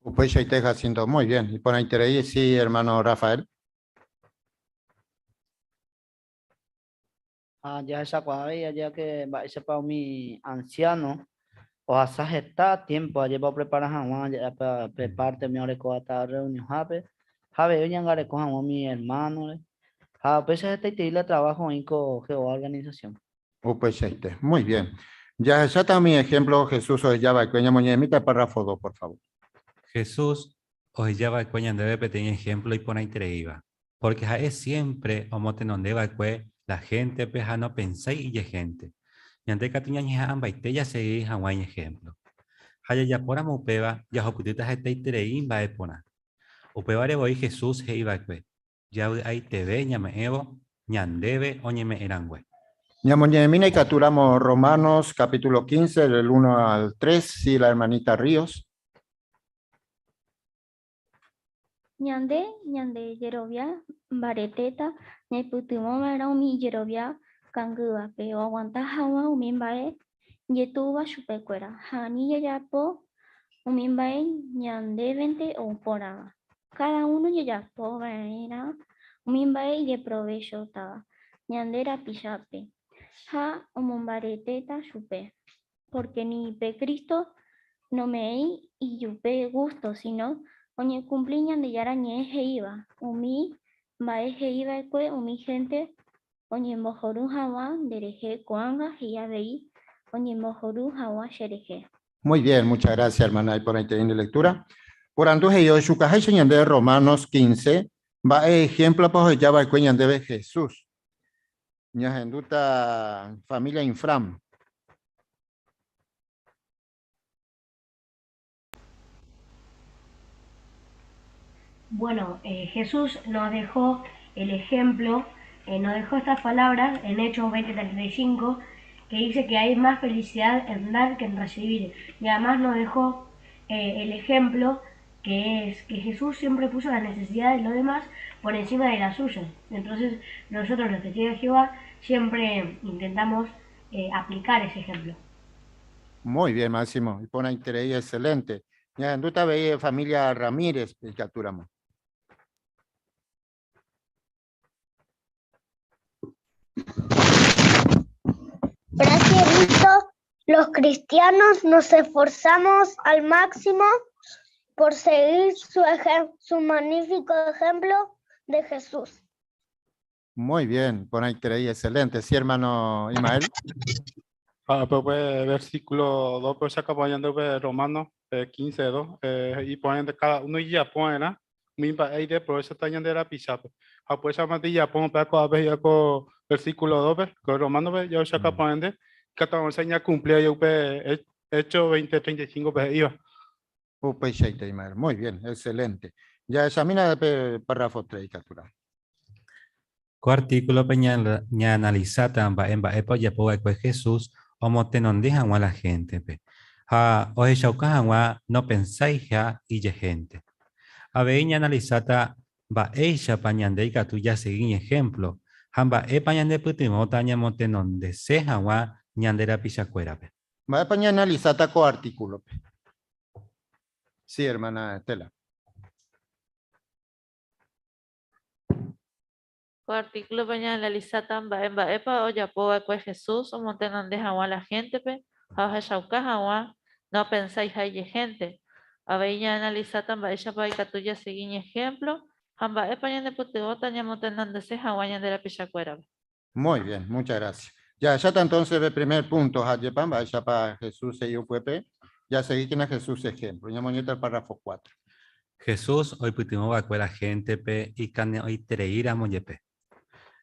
Pues ya te Jacinto, muy bien. Y por ahí te sí, hermano Rafael. Ya esa cuadrilla, ya que va a ser para mi anciano, o hasta está tiempo, allá para preparar jamás, ya para prepararte mi hora con esta reunión, jabe, yo ya con mi hermano, a veces este y trabajo en Geo organización. Pues ya te, muy bien. Ya está mi ejemplo, Jesús o ya va, cuña moñemita, párrafo 2, por favor. Jesús os lleva cuña debe pequeño ejemplo y pone iba. Porque es siempre o motenonde va la gente peja no pensáis y gente. Ñande catuña ñeja ambaite ya seguís Hawái ejemplo. Haya ya por amupeba ya joputitas este itereí va epona. Upebare voy Jesús he iba kwe. Ya ahí te ve ñame evo ñandebe oñeme erangüe. Ñamoñemina y capturamos Romanos capítulo 15 del 1 al 3, sí, la hermanita Ríos. Ñande yerovia bareteta ñaipytyvõ va'erã umi jerovia kangyvape aguanta hag̃ua umi mba'e jetúva chupekuéra ha ni jajapo umi mba'e ñandévente ou porãva. Cada uno jajapova'erã Umimbae de provecho ta. Ñandera pichape. Ha omombareteta chupe. Porque ni pe Cristo no me y yupe gusto, sino oñe cumpliñan de yara ñe iba. Umi bae iba kue umi gente oñe mojoru hawa dereje kuanga hiabei oñe mojoru hawa shereje. Muy bien, muchas gracias, hermana, y por la de lectura. Por anduje yo, Shukahai de Romanos 15, va ejemplo, pues ya va el cuñan de Jesús. Ñajenduta familia Infram. Bueno, Jesús nos dejó el ejemplo, nos dejó estas palabras en Hechos 20:35, que dice que hay más felicidad en dar que en recibir. Y además nos dejó el ejemplo que es que Jesús siempre puso las necesidades de los demás por encima de las suyas. Entonces nosotros los testigos de Jehová siempre intentamos aplicar ese ejemplo. Muy bien, Máximo. Y por una interés excelente. Ñajenduta veía familia Ramírez, el capturamos. Gracias, los cristianos nos esforzamos al máximo por seguir su magnífico ejemplo de Jesús. Muy bien, por una interés excelente. Sí, hermano Ismael. Pues, versículo 2, pues acá poniendo Romanos 15:2, y ponen de cada uno y ya ponen, misma idea, pero eso está en la pizza. Pues esa matilla pongo para cada vez ya con versículo 2, con Romanos, yo acá ponen de cada uno enseña cumplir yo hecho 20:35 pues iba. Muy bien, excelente. Ya examina el párrafo 3, captura. Ko artículo peña analizata en epo ya pues Jesús o motenon dejan a la gente pe. Ha o shaukahan no pensáis ya y gente. A veña analizata va ella pañande que tú ya seguí ejemplo. Hamba e pañande putimota ña motenon de seja wa ñandera pichacuera pe. Va a paña analizata co artículo pe. Sí, hermana Estela. Artículo paña analiza tamba en baepa o ya po pues Jesús o montenan de a la gente pe a shauka no pensáis hay gente a veía analiza tamba ella pa que tuya seguí ejemplo hamba epa de puteota ya montenan de se hawa de la pichacuera. Muy bien, muchas gracias. Ya está entonces el primer punto, Hayepamba, ya para Jesús y UPP. Ya seguí que Jesús ejemplo. Ya monita el párrafo 4. Jesús hoy putimos a la gente pe y cane hoy treira moyepe.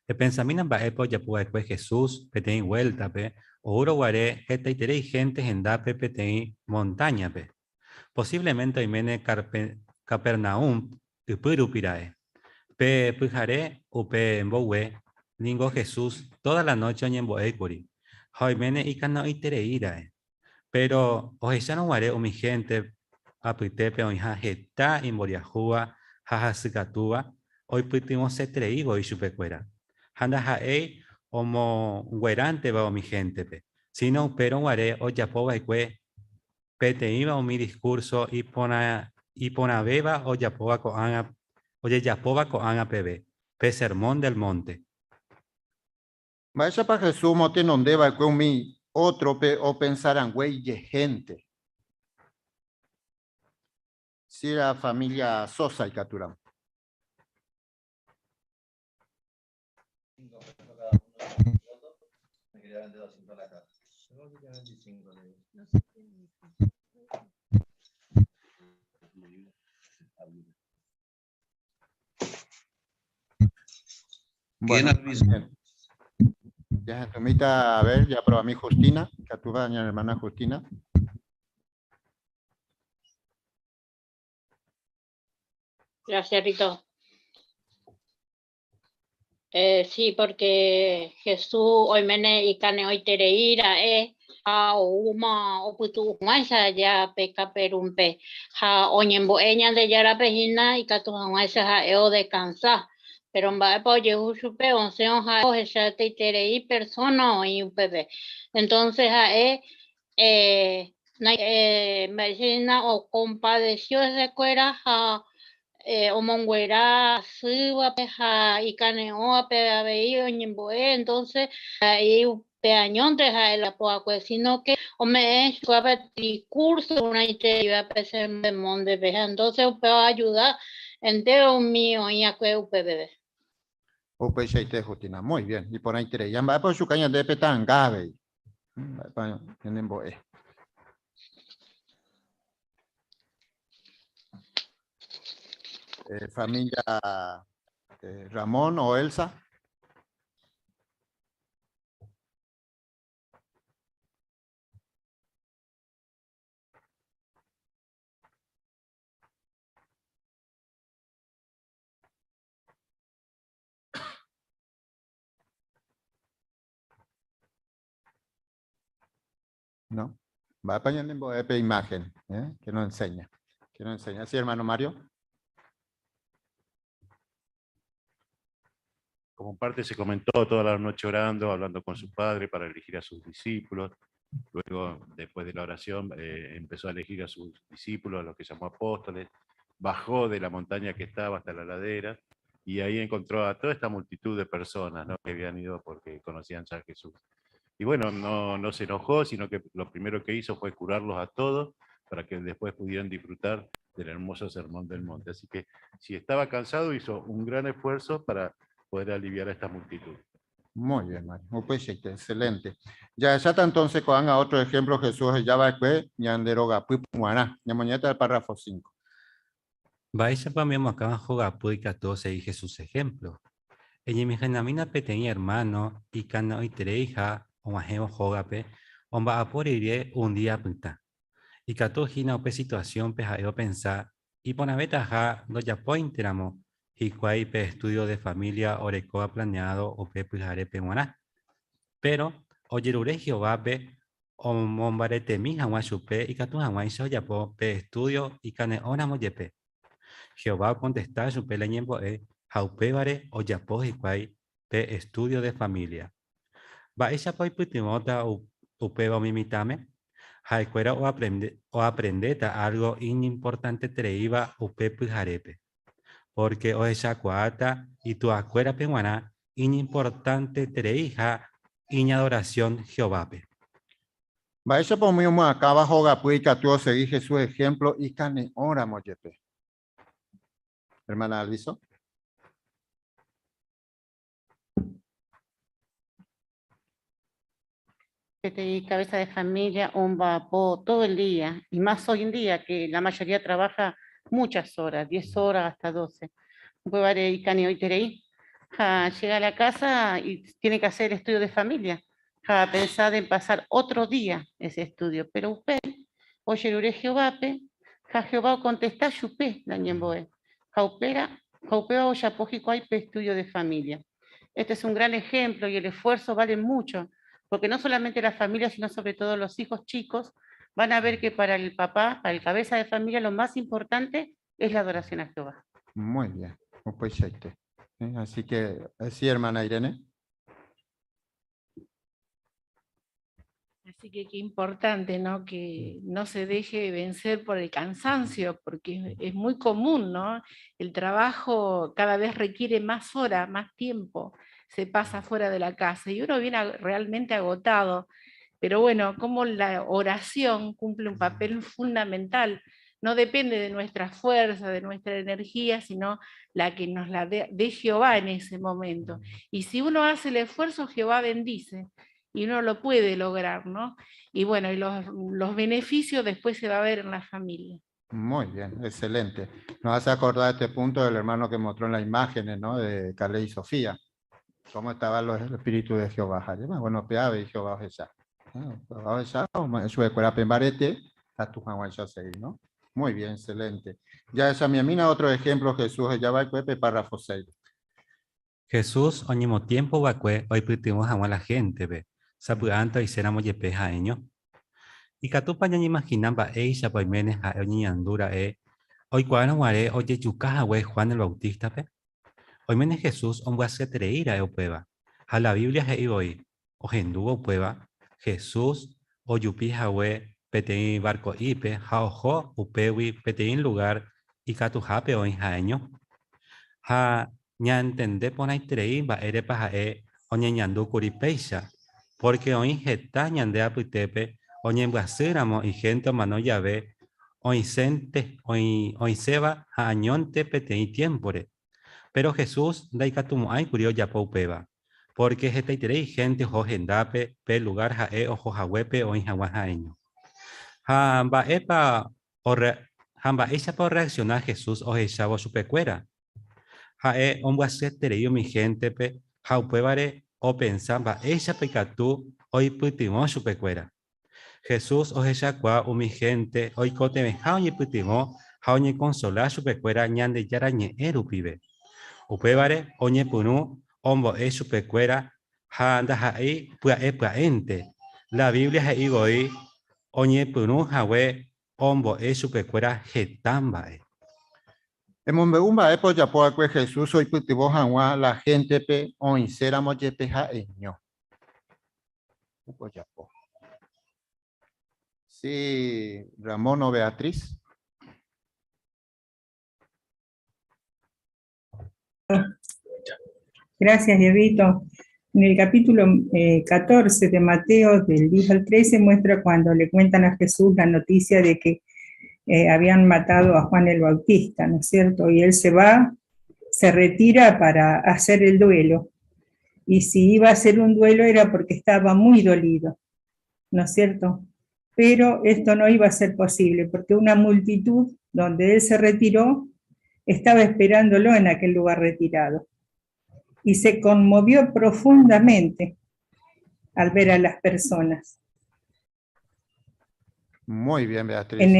El pensamiento va epo ya puede Jesús peten vuelta pe oro guaré esta y gente en da pe peten montaña pe posiblemente imene Capernaum y pirae pe pujaré o pe embowe ningo Jesús toda la noche en boecuri jaimene y cano y tereirae pero hoy ya no guaré o mi gente apitepe o hija jeta en boriajua jajasicatúa hoy putimos se treigo y chupecuera Handa hae como guerante va mi gente pe. Si no, pero guare o ya poba y que pete iba o mi discurso y pona beba o ya poba co anga o ya poba co anga pebe. Pe sermón del monte. Vaya para Jesús mote non deba con mi otro pe o pensaran güey de gente. Si la familia Sosa y Caturán. Bueno, bien. Ya, Tomita, a ver, ya probó a mi Justina, que tu mi hermana Justina. Gracias, Rito. Sí, porque Jesús hoy mene y cane hoy tereira a uma o putu maisa ya peca perumpe ha oñembo eña de yara pejina y catu maisa ha eo de cansa pero va pa yehu chupe once ha o esa te terei persona y upebe entonces medicina o compadeció ese cuera ha omonguera suba ja icaneo pe veio ñemboe, entonces ahí peañón deja el apoacue, sino que me suave curso una idea pese de monde veja, entonces puedo ayudar entero mío y a que UPBB. Upe Shaite Jutina. Muy bien. Y por ahí tere. Ya va por su caña de petan gabe. Tienen boe. Familia Ramón o Elsa. No. Va a poner en boe imagen, que nos enseña. Que nos enseña. ¿Sí, hermano Mario? Como parte se comentó toda la noche orando, hablando con su padre para elegir a sus discípulos. Luego, después de la oración, empezó a elegir a sus discípulos, a los que llamó apóstoles. Bajó de la montaña que estaba hasta la ladera y ahí encontró a toda esta multitud de personas, ¿no?, que habían ido porque conocían ya a Jesús. Y bueno, no se enojó, sino que lo primero que hizo fue curarlos a todos para que después pudieran disfrutar del hermoso sermón del monte. Así que si estaba cansado, hizo un gran esfuerzo para poder aliviar a esta multitud. Muy bien, Mario. Excelente. Ya está entonces con a otro ejemplo Jesús ya va a ñanderoga pupuana. Ñamoñeta del párrafo 5. Vais para mi acá juega puica todos y Jesús ejemplo. Ella mi genamina pequeña hermano y cana y treija o majeo jogape o va a por ir un día punta. Y cato gina o situación pejaeo pensar y pona betaja no ya pointeramo. Y cuál pe estudio de familia orecoa planeado o pe pujare peguaná. Pero oyerure Jehová pe o mombarete mi hawachupe y catu hawaiso ya po pe estudio y cane ona moyepe. Jehová contesta su pe leñembo haupevare o ya po y cuál pe estudio de familia. Va esa po y putimota upeba mimitame. Haicuera o aprendeta algo inimportante treiva upe pujarepe. Porque o esa cuata y tu acuera peguana inimportante treija y adoración Jehová. Va esa por mí acaba joga puica tú seguir Jesús ejemplo y cane ora moyepe. Hermana Alviso. Cabeza de familia, un vapo todo el día, y más hoy en día que la mayoría trabaja muchas horas, 10 horas hasta 12. Llega a la casa y tiene que hacer estudio de familia. Pensar en pasar otro día ese estudio, pero usted, oye, Jehová, Jehová contesta, Yupe, Daniemboe. Jaupera o Yapojico hay estudio de familia. Este es un gran ejemplo y el esfuerzo vale mucho, porque no solamente la familia, sino sobre todo los hijos chicos, van a ver que para el papá, para el cabeza de familia, lo más importante es la adoración a Jehová. Muy bien, pues así que, sí, hermana Irene. Así que qué importante, ¿no? Que no se deje vencer por el cansancio, porque es muy común, ¿no? El trabajo cada vez requiere más horas, más tiempo, se pasa fuera de la casa y uno viene realmente agotado. Pero bueno, como la oración cumple un papel fundamental, no depende de nuestra fuerza, de nuestra energía, sino la que nos la dé Jehová en ese momento. Y si uno hace el esfuerzo, Jehová bendice. Y uno lo puede lograr, ¿no? Y bueno, y los beneficios después se va a ver en la familia. Muy bien, excelente. Nos hace acordar este punto del hermano que mostró en las imágenes, ¿no? De Calé y Sofía. Cómo estaban los espíritus de Jehová. Bueno, peave y Jehová esa. Su escuela pembarete, a tu ¿no? Muy bien, excelente. Ya esa mi amina, otro ejemplo, Jesús, ya va el cuepe párrafo 6. Jesús, al mismo tiempo, hoy putimos a la gente, ve. Sapuanto y seramos yepejaeño. Y catupa ya imaginaba ella por menes a andura hoy cuando guare oye yucaja we Juan el Bautista pe. Hoy menes Jesús on va se treira prueba. A la Biblia he hoy o genduo prueba Jesús o yupija we petein barco ipe jaojo upewi petein lugar ikatuhape oĩ ha'eño. Ha ñantende porãiterei mba'érepa ha'e oñeñandúkuri péicha, porque oĩ heta ñande apytépe oñembyasýramo igente omano jave oĩséva ha añónte peteĩ tiempore. Pero Jesús ndaikatumo'ãikuri ojapo upéva, porque hetaiterei gente oho hendápe pe lugar ha'e ohohaguépe oĩ hag̃ua ha'eño. Ha mba'éichapa oreacciona Jesús ohechávo chupekuéra. Ha'e ombyasyeterei umi gentepe ha upévare opensa mba'éichapa ikatu oipytyvõ chupekuéra. Jesús ohechakua umi gente oikotevẽha oñepytyvõ ha oñeconsola chupekuéra Ñandejára ñe'ẽ rupive. Upévare oñepyrũ ombo'e chupekuéra ha ndaha'éi pya'épya'énte. La Biblia he'ívoi oñepyrũhague ombo'e chupekuéra heta mba'e. Emombe'u mba'épe ojapova'ekue Jesús oipytyvõ hag̃ua la gentepe oĩséramo jepe ha'eño. Ojapo. Sí, Ramón o Beatriz. Gracias, Diosito. En el capítulo 14 de Mateo, del 10 al 13, muestra cuando le cuentan a Jesús la noticia de que habían matado a Juan el Bautista, ¿no es cierto? Y él se retira para hacer el duelo. Y si iba a hacer un duelo era porque estaba muy dolido, ¿no es cierto? Pero esto no iba a ser posible, porque una multitud donde él se retiró estaba esperándolo en aquel lugar retirado. Y se conmovió profundamente al ver a las personas. Muy bien, Beatriz. En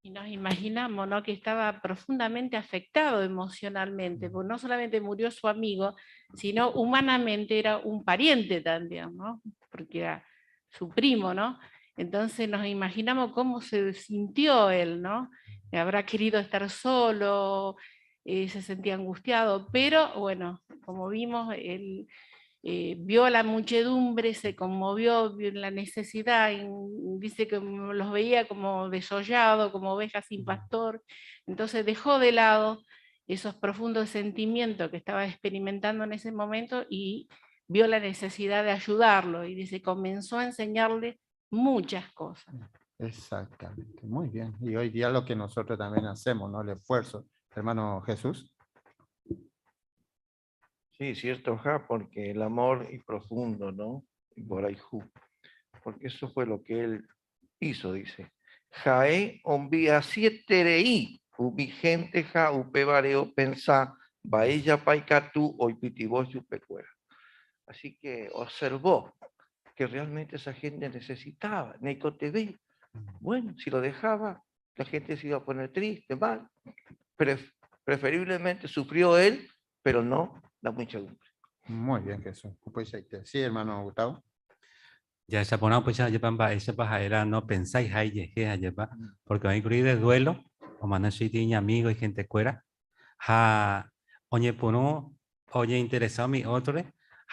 Y nos imaginamos, ¿no?, que estaba profundamente afectado emocionalmente, porque no solamente murió su amigo, sino humanamente era un pariente también, ¿no? Porque era su primo, ¿no? Entonces nos imaginamos cómo se sintió él, ¿no? Habrá querido estar solo, se sentía angustiado, pero bueno, como vimos, él vio la muchedumbre, se conmovió, vio la necesidad, y dice que los veía como desollados, como ovejas sin pastor, entonces dejó de lado esos profundos sentimientos que estaba experimentando en ese momento y vio la necesidad de ayudarlo, y dice, comenzó a enseñarle muchas cosas. Exactamente, muy bien. Y hoy día lo que nosotros también hacemos, ¿no? El esfuerzo. Hermano Jesús. Sí, cierto, ja, porque el amor es profundo, ¿no? Y por ahí, porque eso fue lo que él hizo, dice. Jae onvía sieterei, ubigente ja upevareo pensá, baella paicatú, oipitivo chupecuera. Así que observó que realmente esa gente necesitaba. Neiko TV. Bueno, si lo dejaba, la gente se iba a poner triste, mal. Preferiblemente sufrió él, pero no la muchedumbre. Muy bien, Jesús. Sí, hermano Gustavo. Ya se pone pues ya para ese era no pensáis ahí llegué porque hay incluido de duelo o mano si tiene amigos y gente fuera ha oye pono oye interesado mi otro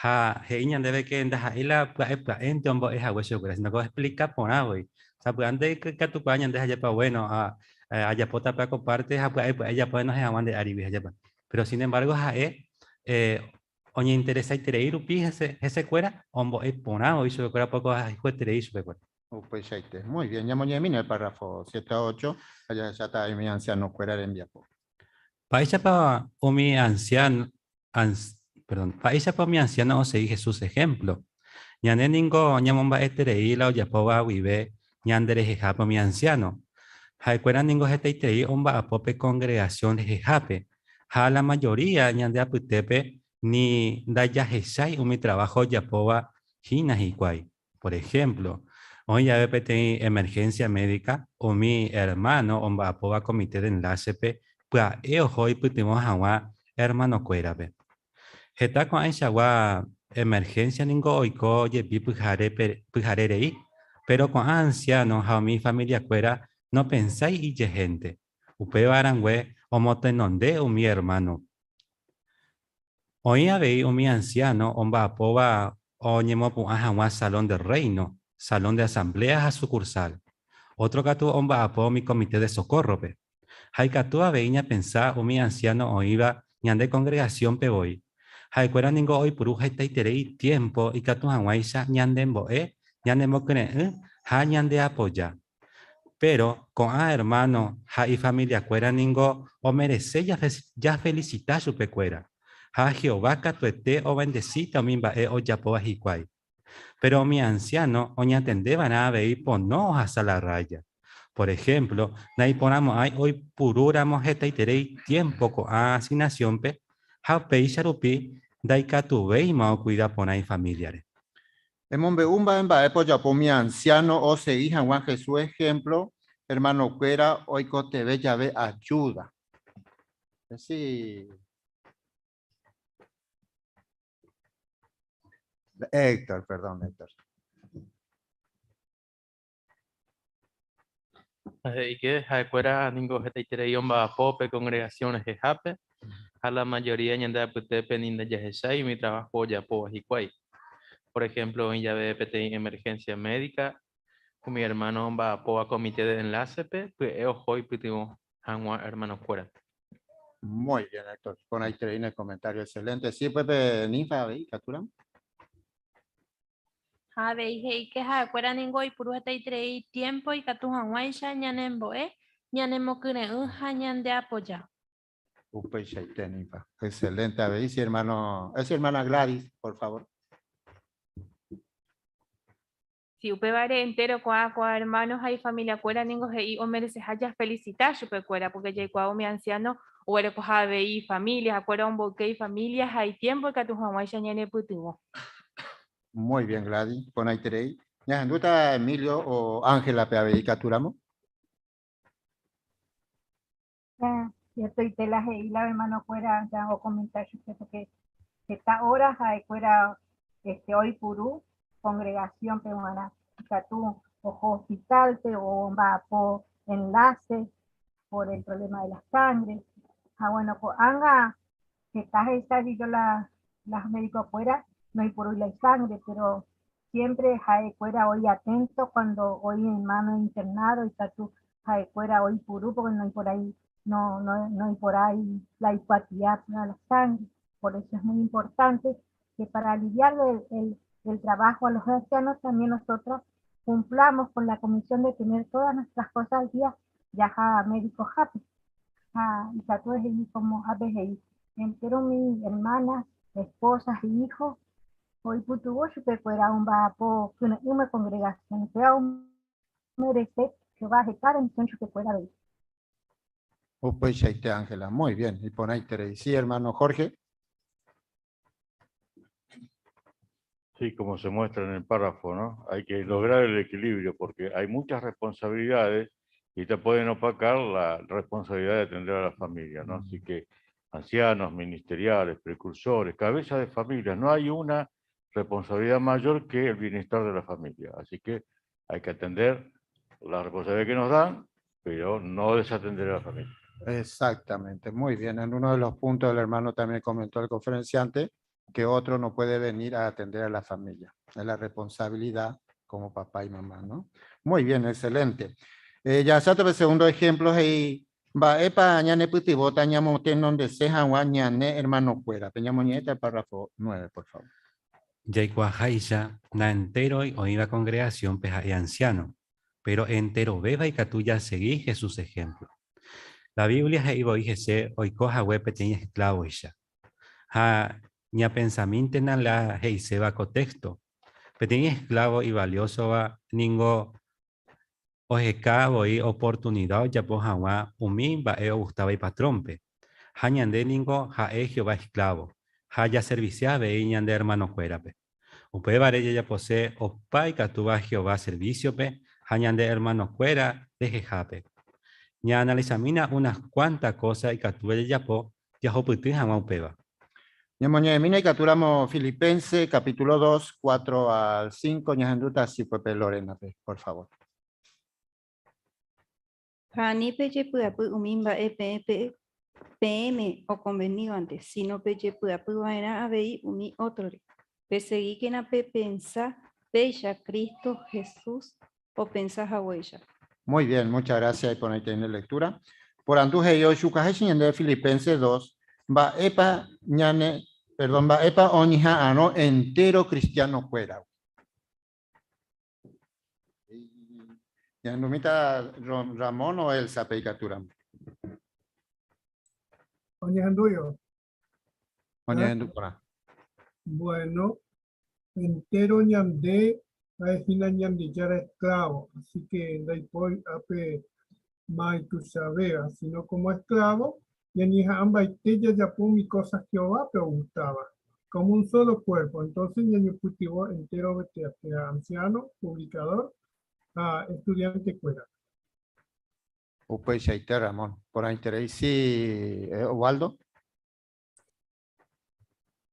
ha heiñan debe que enda la ente hombo es agua segura no explica por nada hoy sabe antes que tu pañan deja ya para bueno haya pota para comparte ella puede no se llaman de aribi pero sin embargo oye interesa y tereir upi ese cuera hombo es ponado y se cuera poco a hijo tereir su cuera. Pues muy bien, ya moñemino el párrafo 7 a 8, allá ya está mi anciano cuera de enviapo. Paisa para mi anciano, paisa para mi anciano o seguí Jesús ejemplo. Ñane ningo ñamomba tereir la olla poba vive ñandere jejapo mi anciano. Hay cuera ningo tereir omba apope congregación de jejape. Ja la mayoría ñande aputepe ni da ya jesai mi trabajo ya poba hina hikwai. Por ejemplo, hoy ya vete emergencia médica o mi hermano omba poba comité de enlace pe pues hoy putimos agua hermano cuerabe. Heta con agua emergencia ningo oiko ye pi pujarerei, pero con ancianos a mi familia cuera no pensáis y ye gente. Upe barangüe o motenonde o mi hermano. Hoy habéis un mi anciano, omba poba o ñemopu'ã hag̃ua salón de reino, salón de asamblea a sucursal. Otro katu omba'apo mi comité de socorrope. Haikatu avei ñapensá umi anciano oĩva ñande congregación pevoi. Ha'ekuéra ningo oipuru hetaiterei tiempo ikatu hag̃uáicha ñandembo'e, ñandemokyrẽ'ỹ ha ñandeapoja. Pero ko'ã hermano ha ifamiliakuéra ningo omerece ya felicita chupekuéra. Ha Jehová katuete obendecita umi mba'e ojapóva hikuái. Pero mi anciano oñatendévana avei ponó ohasa la raya. Por ejemplo, naiporãmo'ãi oipurúramo hetaiterei tiempo ko'ã asignaciónpe ha upéicha rupi ndaikatuvéima okuida porã ifamiliare. Emombe'u mba'e ojapo mi anciano osei hag̃ua Jesús ejemplo, hermanokuéra oikotevẽ jave ayuda. Sí. Héctor, perdón, Héctor. Y que ha'ekuéra ningo hetaiterei omba'apópe congregaciones jehápe, a la mayoría ñandeapytépe nindajahechái mi trabajo ojapóva hikuái. Por ejemplo, en llave PTI emergencia médica, con mi hermano omba'apóva comité de enlacepe, pues ohói pytyvõ hag̃ua hermano kuéra. Muy bien, Héctor. Con ahí en el comentario excelente. Sí, Pepe, Ninfa, ¿veis? ¿Capturan? Avei he'íke ha'ekuéra ningo oipuru hetaiterei tiempo ikatu hag̃uáicha ñanembo'e, ñanemokyrẽ'ỹ ha ñandeapoja. Upeichaite, Ninfa. Excelente. A ver, sí, hermano. Es hermana Gladys, por favor. Si upevare entero ko'ã hermanos hay familia kuéra ningo he'i omerecehája felicitar chupekuéra porque jaikuaa mi anciano oguerekoha avei familia, hakuéra ombokei familia hay tiempo ikatu hag̃uáicha ñanepytyvõ. Muy bien, Gladys. Con ahí tenéis. ¿Ya anduta Emilio o Ángela Peavei Caturamo? Cierto, y te las la hermano fuera ya o comentar que esta hora hay fuera hoy purú congregación peruana tú o hospital o va por enlace por el problema de la sangre. Bueno, pues anga que estás esta y yo las médicos fuera no hay por hoy la sangre, pero siempre hay fuera hoy atento cuando hoy hermano internado y está tú hay fuera hoy purú porque no hay por ahí no hay por ahí la hipatía para la sangre. Por eso es muy importante que para aliviar el trabajo a los ancianos también nosotros cumplamos con la comisión de tener todas nuestras cosas al día ya a médico happy. Y tanto es como a veces entero mi hermanas, esposas y hijos hoy putuvo que fuera un vapo una congregación que aún merece que va a estar en el que fuera de Upeichaite, Ángela. Muy bien. Y por ahí tenéis. Sí, hermano Jorge. Sí, como se muestra en el párrafo, ¿no? Hay que lograr el equilibrio porque hay muchas responsabilidades y te pueden opacar la responsabilidad de atender a la familia, ¿no? Así que ancianos, ministeriales, precursores, cabezas de familia, no hay una responsabilidad mayor que el bienestar de la familia. Así que hay que atender la responsabilidad que nos dan, pero no desatender a la familia. Exactamente, muy bien. En uno de los puntos el hermano también comentó el conferenciante que otro no puede venir a atender a la familia. Es la responsabilidad como papá y mamá, ¿no? Muy bien, excelente. Ya sabe el segundo ejemplo, va epa ñane putibo tañamo tenon de ceja ñane hermano fuera. Peñamos ñeta el párrafo 9, por favor. Yaikuajaisha na entero y oiva congregación peja y anciano, pero entero beba y catuya seguí Jesús ejemplo. La Biblia es ibo ijese oikoja we pequeña esclavo isha. Ha ña pensamiento en la heiseba contexto. Pequeña esclavo y valioso va ningo ojecabo y oportunidad ya po hawa umi va eo gustaba y patrompe. Ha ñande ningo ha e Jehová esclavo. Ha ya serviciabe y ñande hermano cuerape. Upe vare ya posee opa y catuba Jehová servicio pe. Ha ñande hermano cuera deje jape. Ya analizamina unas cuantas cosas y catuve ya po ya hoputi hama upeba. Ñamoñemina y capturamos Filipenses, capítulo 2, 4 al 5, ñajanduta si Pepe Lorena, por favor. Hani peche puapu umimba PM o convenido antes, sino peche puapu vaina abei umi otro. Perseguí que na pe pensa, bella Cristo Jesús, o pensás a huella. Muy bien, muchas gracias por ahí tener lectura. Por anduje yo shukaheshi de Filipenses 2, va epa ñane, perdón, va epa onija ano entero cristiano fuera. Ya numita Ramón o Elsa Peikatura. Oñanduyo. Bueno, entero ñamde, aejina ñamde yara esclavo, así que daipoy ape mai tu sabea, sino como esclavo, ya ni amba ya yapumi cosas que Jehová te gustaba, como un solo cuerpo. Entonces ya ni cultivó entero anciano, publicador, estudiante fuera. Pues Shaite Ramón, por ahí tenéis, sí, Waldo.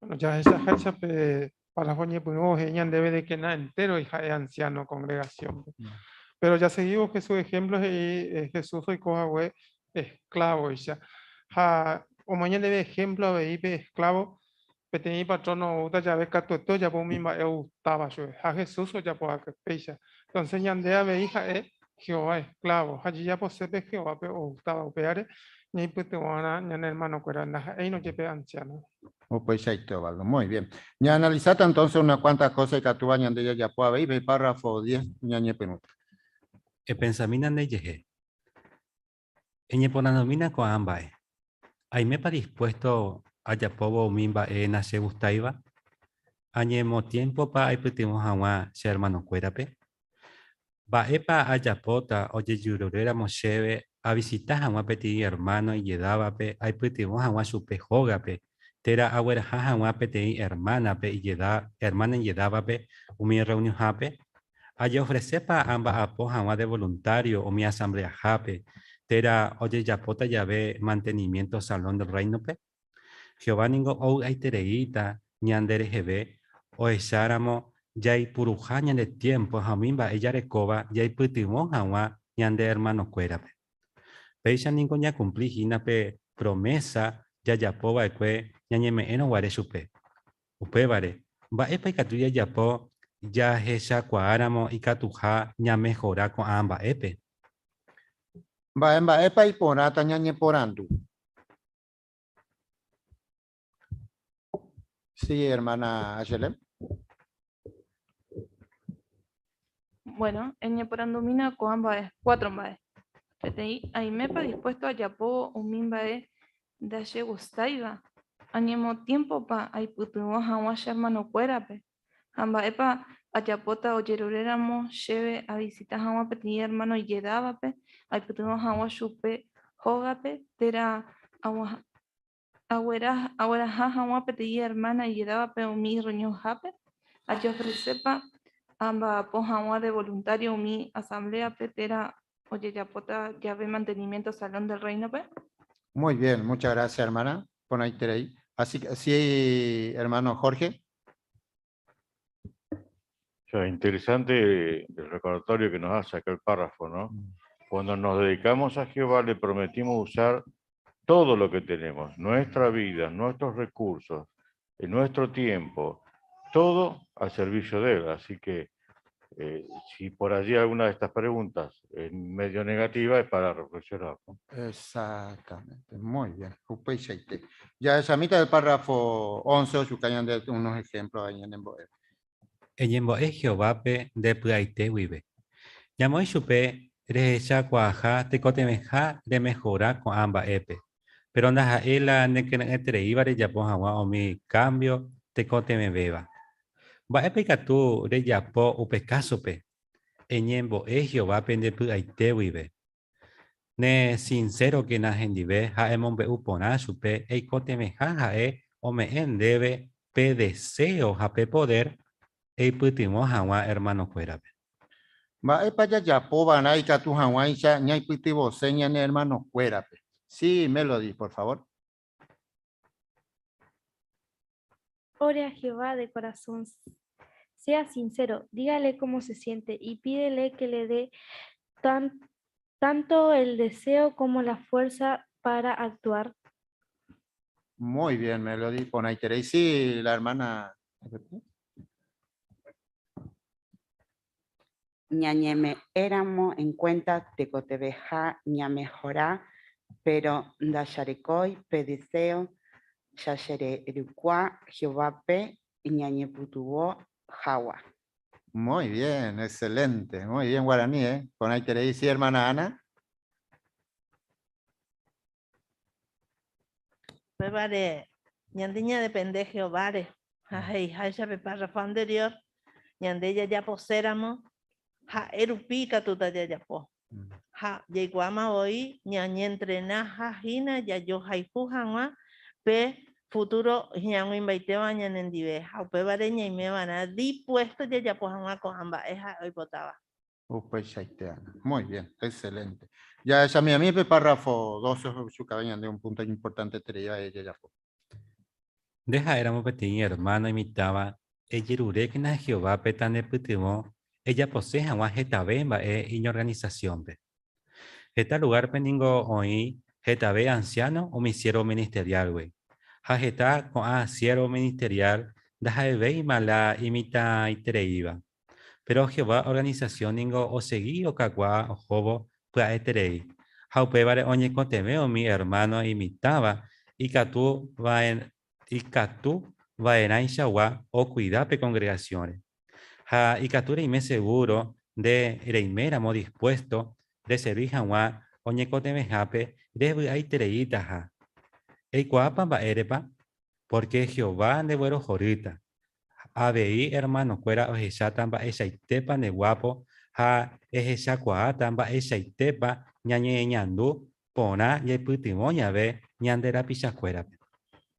Bueno, ya esa hacha para Juan debe de que nada entero y anciano congregación. Pero ya seguimos que su ejemplo es Jesús y Coahue esclavo. Ya o mañana debe ejemplo de esclavo. Petení patrono uta ya ve catuto ya por misma estaba yo. A Jesús o ya por acá pecha. Entonces ya de hija Jehová esclavo. Allí ya posee Jehová pero estaba opeare. Ni puede ni en hermano cuera nada. Ahí no lleve anciano. Pues Shaite Waldo, muy bien. Ya analizaste entonces unas cuantas cosas que tú bañan de ella ya puede ver. Párrafo 10, ñañe penuta. El pensamiento de Yehe. En Yeponanomina con Ambae. Hay me dispuesto a Yapobo Mimba nace gustaiva. Añemo tiempo para aiputimos agua, se hermano cuérape. Va epa a Yapota, oye yurorera mocheve, a visitar agua peti hermano y yedávape, aiputimos agua supe jogape. Tera agüera agua peti hermana pe y yeda, hermana y yedávape, umi reunión jape. Allá ofrece para ambas apos agua de voluntario o mi asamblea jape. Tera oye Yapota ya ve mantenimiento salón del reino pe. Jehová ningo ou aitereita ñandere jebe o esáramo yai purujaña de tiempo jamimba ella recoba yai putimos agua ñande hermano cuérape. Peisha ningo ña cumplí pe promesa ya yapoba ekue ñañeme eno guare supe. Upe vare va epa ikatuya yapo ya hesha cuáramo ikatuja ña mejora con amba epe. Va epa y porata ñañe porandu. Sí, hermana Ayelem. Bueno, en Yeporandumina con ambas 4 mbae. Ahí me pa dispuesto a Yapo un mimbae de aye gustaiva. Añemo tiempo pa ahí putumos a un hermano cuérape. Amba epa a Yapota o yeruréramo lleve a visitar a un petit hermano y yedávape. Ahí putumos a un chupe jogape. Tera ahora jaja un petit hermana y yedávape un mi reño jape. A yo ofrecepa amba poja de voluntario mi asamblea petera oye yapota llave mantenimiento salón del reino pe. Muy bien, muchas gracias hermana. Pon ahí Terei. Así que sí, hermano Jorge. Ya, interesante el recordatorio que nos hace acá el párrafo, ¿no? Cuando nos dedicamos a Jehová le prometimos usar todo lo que tenemos, nuestra vida, nuestros recursos, nuestro tiempo, todo al servicio de Él. Así que si por allí alguna de estas preguntas es medio negativa, es para reflexionar, ¿no? Exactamente, muy bien. Ya esa mitad del párrafo 11, o cañan de unos ejemplos ahí en Emboe. En Emboe Jehová pe de Puaite vive. Llamó chupe recha cuaja te cotemeja de mejorar con ambas epe. Pero anda a ella ne que entre iba de Japón agua o mi cambio te coteme beba. Va epe catu de Japón o pecaso pe. En Emboe Jehová pe de Puaite vive. Ne sincero que na gendive ha emon be upona chupe e cotemeja ha o me en debe pe deseo ha pe poder e putimos agua hermano fuera pe. Va epa ya poba na y catu Hawái ya ñay pitivo señan hermano fuera. Sí, Melody, por favor. Ore a Jehová de corazón. Sea sincero, dígale cómo se siente y pídele que le dé tanto el deseo como la fuerza para actuar. Muy bien, Melody. Pon ahí Terei. Sí, la hermana. ñañeme éramos en cuenta te cotebeja ña mejorá, pero dasharekoi pediceo, yashere erukua, Jehová pe, ñañe putubo, jawa. Muy bien, excelente. Muy bien, guaraní, ¿eh? Con ahí queréis, sí, hermana Ana. Pepare, ñandiña depende Jehová, ay, ya me párrafo anterior, ñandella ya poséramos, ja erupica tu talla ya po. Ja, yeguama hoy, ñañe entrena, ja jina, ya yo jaifu janwa, pe futuro ñango invaiteo ñanendive, ja pepare ña y me van a dispuesto ya po janwa cojamba, eja hoy potaba. Pues shaiteana. Muy bien, excelente. Ya esa mi amiga párrafo 12 su cabaña de un punto importante tería ella ya. Deja éramos pequeños hermano imitaba ella que na Jehová petane putimo ella posee jamás esta bemba en organización be. Este lugar peningo hoy esta be anciano o misiero ministerial güey. Ha esta con asiero ministerial deja de ve mala imita y iba. Pero Jehová organización ningo o seguí o cagua o jobo pues eterei. Jaupe vare oñe conteme mi hermano imitaba y catu va en Shawa o cuidape congregaciones. Ha y cature y me seguro de reiméramo dispuesto de servir Jawa oñe conteme jape de ahí tereita ha. El cuapa va erepa porque Jehová de buero jorita. Abei hermano cuera o tamba esa itepa ne guapo ha esa tamba esa itepa ñañe ñandu pona y putimoña ve ñandera pichacuera.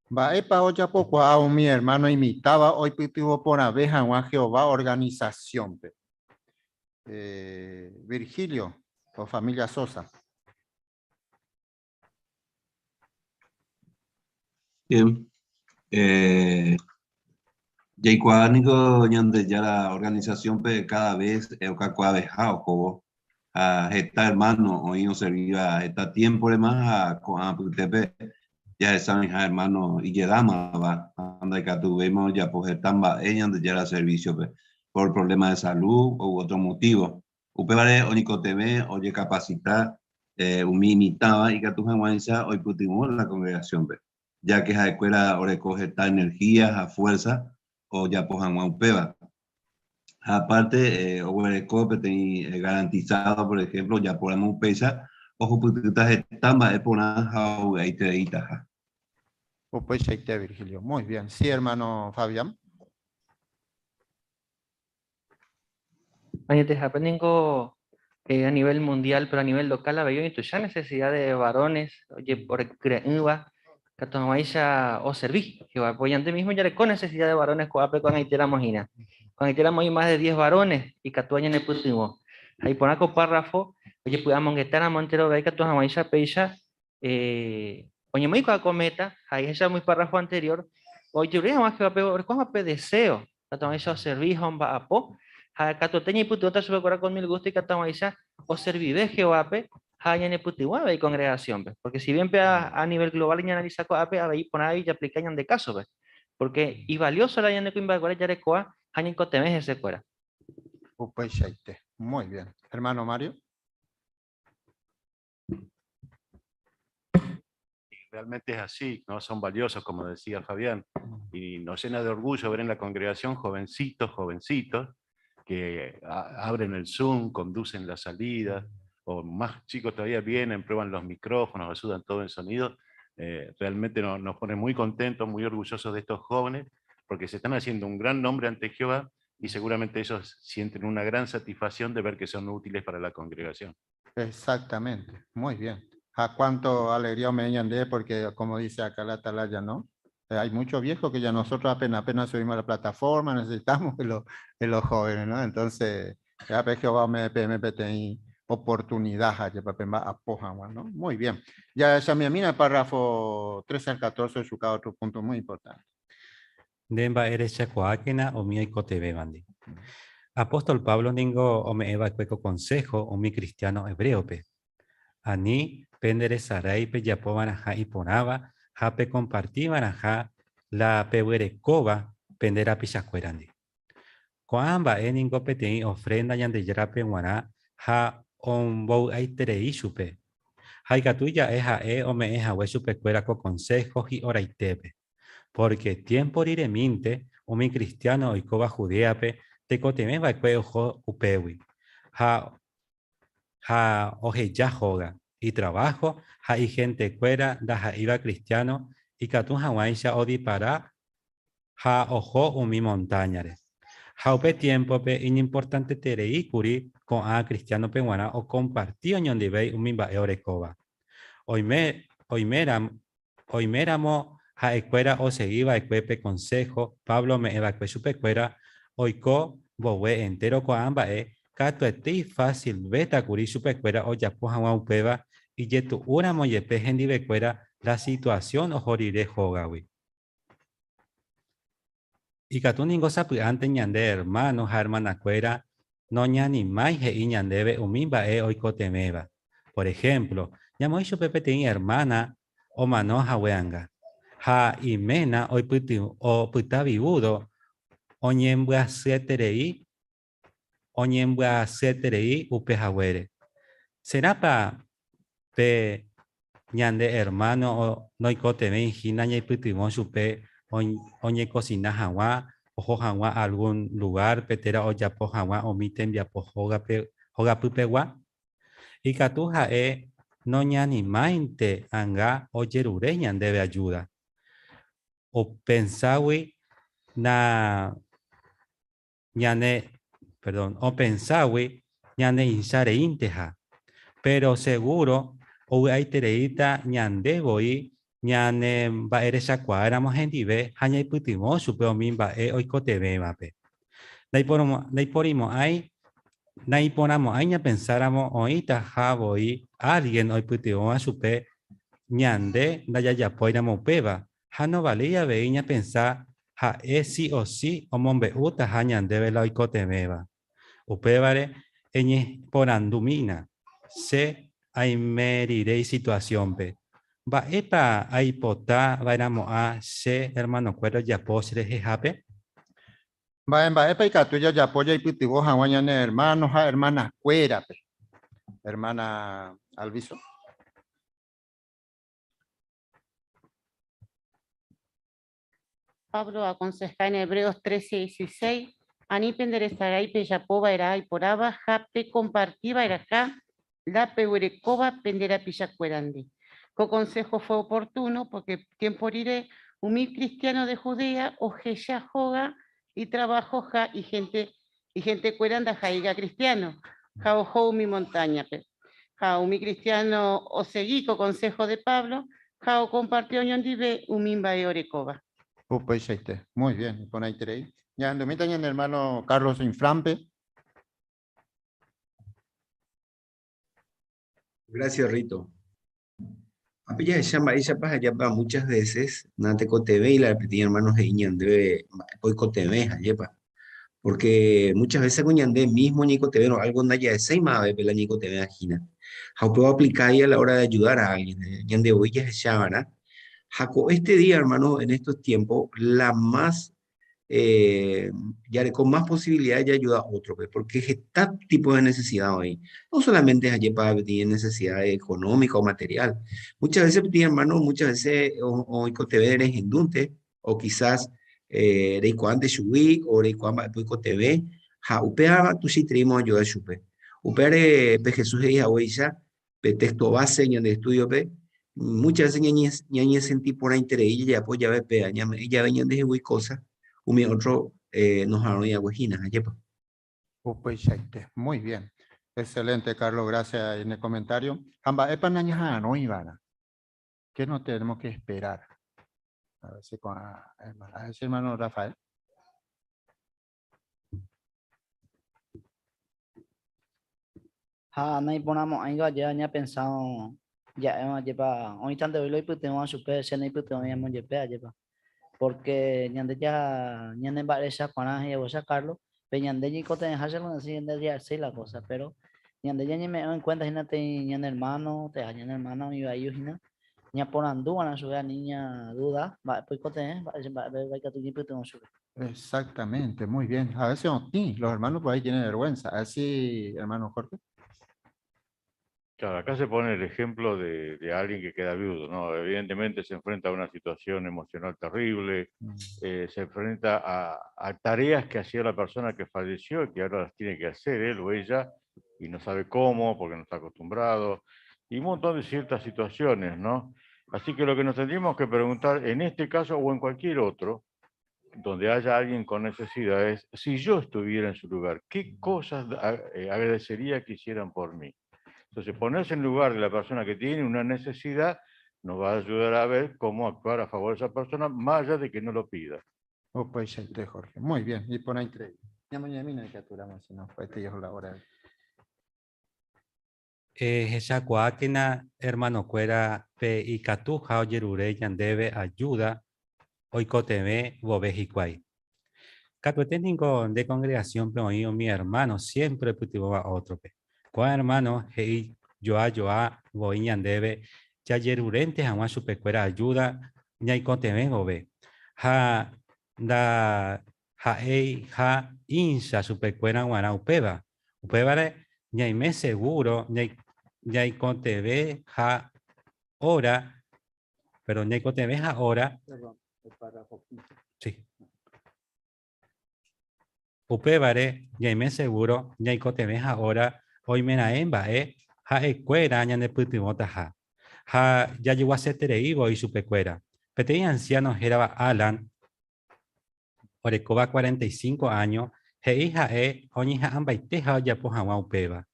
Va epa olla poco a mi hermano imitaba hoy pitivo por abeja Juan Jehová organización. Virgilio o familia Sosa. Bien. Yaikuánico ñande ya la organización cada vez eucacua dejado como a esta hermano hoy no servía esta tiempo de más a Putepe ya saben hermano y llegamos va anda que tuvimos ya pues estamba ella de ya la servicio por problemas de salud u otro motivo upevare único TV oye capacitar imitaba y que tu hoy putimos la congregación ya que esa escuela ahora coge esta energía a fuerza o ya pojan un peba. Aparte, Oberecope tiene garantizado, por ejemplo, ya podemos pesa, ojo, putas están más por nada, ahí te edita. O pues shaite Virgilio. Muy bien. Sí, hermano Fabián. Oye, te happeningo a nivel mundial, pero a nivel local, la veo ya necesidad de varones, oye, por creer Catomaisha o serví, que apoyante mismo ya con necesidad de varones con Aitera Mojina. Con Aitera Mojina más de 10 varones y Catuaña en el último. Ahí por un párrafo, oye, podamos estar a Montero de Catomaisha Peisha, oye, muy cometa, ahí es muy párrafo anterior, oye, más que va a pegar, ¿cómo deseo? Catomaisha o serví, homba apo, a Catoteña y Putota se va con mil gusto y Catomaisha o serví de Jehová. Y congregación, porque si bien a nivel global y analiza ahí por ahí ya aplican de caso, porque y valioso la yane cuimba cuál ya recoa añen cotemes ese fuera. Muy bien, hermano Mario. Realmente es así, ¿no? Son valiosos, como decía Fabián, y nos llena de orgullo ver en la congregación jovencitos que abren el Zoom, conducen la salida, o más chicos todavía vienen, prueban los micrófonos, ayudan todo en sonido. Realmente nos pone muy contentos, muy orgullosos de estos jóvenes, porque se están haciendo un gran nombre ante Jehová y seguramente ellos sienten una gran satisfacción de ver que son útiles para la congregación. Exactamente, muy bien. A cuánto alegría me añade, porque como dice acá la atalaya, ¿no? Hay muchos viejos que ya nosotros apenas subimos a la plataforma, necesitamos de los jóvenes, ¿no? Entonces, ya Jehová me PTI oportunidad a ¿no? Muy bien. Ya esa mi amina, párrafo 13 al 14, su cada otro punto muy importante. Demba eres chacoáquena o mi ICOTV mandi. Apóstol Pablo ningo o me eva cueco consejo o mi cristiano hebreo pe. Ani pendere sarai pe yapo manaja y ponaba jape compartí manaja la pehuere coba pendera pichacuerandi. Koamba enin competei ofrenda ñandejara peguara ha onbou aiterei chupe. Haikatuya eja ome eja chupecuera con consejos y oraitepe. Porque tiempo rireminte, umi cristiano oikoba judeape, tekoteme vaikue ojo upewi. Ha ojeya joga. Y trabajo, ha y gente cuera, da ha iba cristiano, y katun hawaisha odi para, ha ojo umi montañare. Haupe tiempo pe inimportante terei curi con a cristiano peguana o compartió ñondibei umimba eorecoba. Oiméramo ha escuela o seguiba ecuepe consejo, Pablo me evacue supecuera, oiko bowe entero coamba cato eti fácil beta curi supecuera o yapuja upeba y yetu una moyepe gendibecuera la situación o jorire jogawi. Y catuningo sapiante ñande hermano hermana cuera, no ñani mai he ñandebe umimba oikotemeba. Por ejemplo, Yamoisho Pepe tenía hermana o manoja weanga. Ha imena o puta viudo o ñembua seterei upejawere. ¿Será pa pe ñande hermano o noikoteme hina ñe putimon chupe o ñe cocina jawa ojo jawa algún lugar petera o yapo jawa o miten viapo hoga pupewa? Y katuja no ñani mainte anga o yerure ñandebe ayuda. O pensawi na ñane insare inteja. Pero seguro o aitereita ñandeboi ñane baere shakuáramos gendive haña putimo supe omimba oikotevemape. Naiporamos aña pensáramos oita javoi alguien hoy putio a supe ñande dayayapoiramo peba. Ha no valía veiña pensar ha sí o sí o mombe uta ha ñande vela oikotemeba. Upevare eñe porandumina se aimerirei situación pe. Va epa aipota vairamo a se hermano cuero ya posre jejape. Va en epa y catuya ya apoya y pitivo hawañane hermano ha hermana cuera pe. Hermana Alviso. Pablo aconseja en Hebreos 13:16, Ani penderezarai peyapova era y poraba, jape compartiva era acá, la peurecoba pendera pillacuerandi. Co consejo fue oportuno porque tiempo iré, humil cristiano de Judea, ojeya joga y trabajo ja y gente cueranda jaiga cristiano, ja ojo mi montaña pe. Ja umi cristiano o seguí co consejo de Pablo, ja o compartió ñondive umimba e orecoba. Pues muy bien, con ahí tenéis. Ya andumita el hermano Carlos Inframpe. Gracias, Rito. Apilla llama ella para allá para muchas veces, Nate Coteve y la repetían hermanos de Iñandé, hoy Coteve, allá porque muchas veces con Ñandé mismo Nico Teve no algo naya de seis más de la Nico Teve agina. How puedo aplicar ahí a la hora de ayudar a alguien. Ñandé hoy ya se llama, Jaco, este día, hermano, en estos tiempos, la más, ya con más posibilidades de ayudar a otro, pues, porque es este tipo de necesidad hoy. No solamente es allí para tener necesidad económica o material. Muchas veces, hermano, muchas veces, hoy con TV eres endunte, o quizás, de cuando subí, o de cuando con TV, ja, upea, tú sí tenemos ayuda a chupe. Upea, Jesús y hoy ya, texto base en el estudio, muchas veces ñañez sentí por interés y ya pues ya ve pea ya venían de muy cosas un otro nos haron ya huejinas ayepa. Pues muy bien, excelente Carlos, gracias en el comentario. Amba epa naña no iban. ¿Qué no tenemos que esperar? A ver si con hermano Rafael. Nay ponamos algo ya pensado ya hemos llevado hoy tanto hoy pues tenemos super se pues tenemos llevar porque ñande ya ñande parece para ya voy a sacarlo pero ñande ni cote en hacerlo así en día sí la cosa pero ñande ya ni me doy cuenta ñande ñande hermano te ñande hermano y ayuda ña ponandú van a subir a niña duda, va pues cote, va a que tu niño tengo subir. Exactamente, muy bien. A veces no, sí, los hermanos por ahí tienen vergüenza. Así, hermano Jorge. Claro, acá se pone el ejemplo de alguien que queda viudo, ¿no? Evidentemente se enfrenta a una situación emocional terrible, se enfrenta a tareas que hacía la persona que falleció y que ahora las tiene que hacer él o ella y no sabe cómo porque no está acostumbrado, y un montón de ciertas situaciones, ¿no? Así que lo que nos tendríamos que preguntar en este caso o en cualquier otro, donde haya alguien con necesidad, es si yo estuviera en su lugar, ¿qué cosas agradecería que hicieran por mí? Entonces, ponerse en lugar de la persona que tiene una necesidad nos va a ayudar a ver cómo actuar a favor de esa persona, más allá de que no lo pida. Oh, pues ya te, Jorge. Muy bien. Y por ahí entre. Ya mañana mina que aturamos, si no, pues te la hora. Esa cuáquena, hermano cuera, pe y catuja o yerure debe ayuda, hoy coteme, bobejicuay. Catueténico de congregación, pero mi hermano siempre putivo a otro pe. Cuá hermano, hei, yoa, boiñan debe, ya yerurente, jamás su pecuera ayuda, ñay coteme, bobe. Ha, da, ha, insa, su pecuera guana, upeba. Upeba de, ñay me seguro, ñay coteme, ha, hora, pero ñay coteme, ha, hora. Perdón, el párrafo 15. Sí. Upevare, ñaime seguro, ñaicoteme ahora, hoy menaemba, ha ecuera, ñane putimota ha ya llegó a ser tereivo y supecuera. Pete anciano geraba Alan, orecoba 45 años, hija oñija ambaiteja ya pojawa upeva.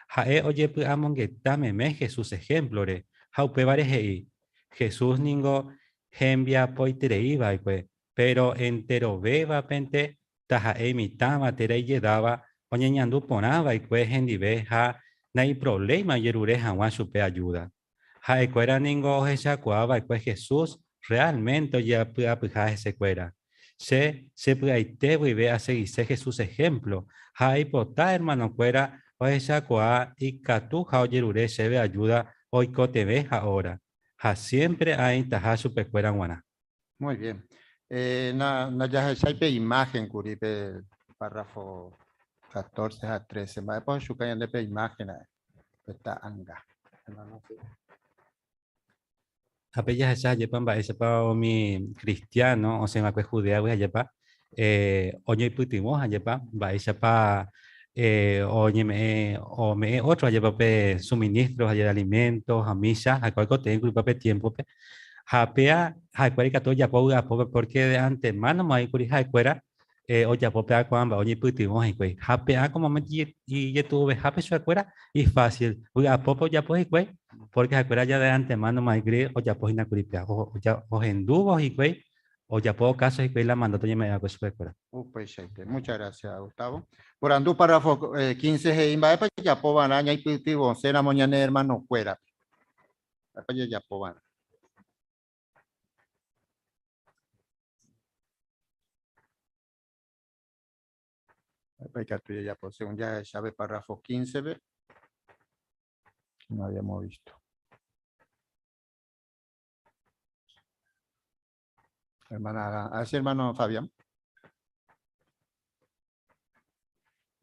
Jae oye pu amongetame me Jesús ejemplore, ha upevare hei. Jesús ningo hembia poitereiva, pero entero beba pente, taja emitama terei yedaba, oñeñandu ponaba y pues hendive ha no hay problema yerure jamás supe ayuda. Ha ecuera ningo esa cuava y pues Jesús realmente ya puede aplicar ese cuera. Se puede y ve a seguir Jesús ejemplo. Ha hipotá hermano cuera o esa cuava y catuja o yerure se ve ayuda hoy cote ve ahora. Ha siempre hay taja supe cuera guana. Muy bien. Ya hay imagen, curipe, párrafo 14 a 13. Va a poner su caña de imagen. Está anga. Apellas esa yepa ba esa pa mi cristiano o sea ma judea we yepa oñe putimos yepa ba esa pa oñe me o me otro yepa pe suministros de alimentos a misa a cual tengo grupo pe tiempo pe hapea ha cual que todo ya poca porque de antemano mai curi ha cuera o ya popea cuamba oñe putimos y pues hapea como me y ya tuve hape su cuera y fácil a popo ya pues porque acuerda ya de antemano más gris o ya pues na curipia o ya o endubos y güey o ya puedo caso y güey la mandó ya me da pues fuera. Pues muchas gracias, Gustavo. Por andu párrafo 15 he imba pa ya po banaña y pitivo cena mañana hermano fuera. Pa ya po ban. Pa que ya po según ya sabe párrafo 15 ve. No habíamos visto. Hermana, así hermano Fabián.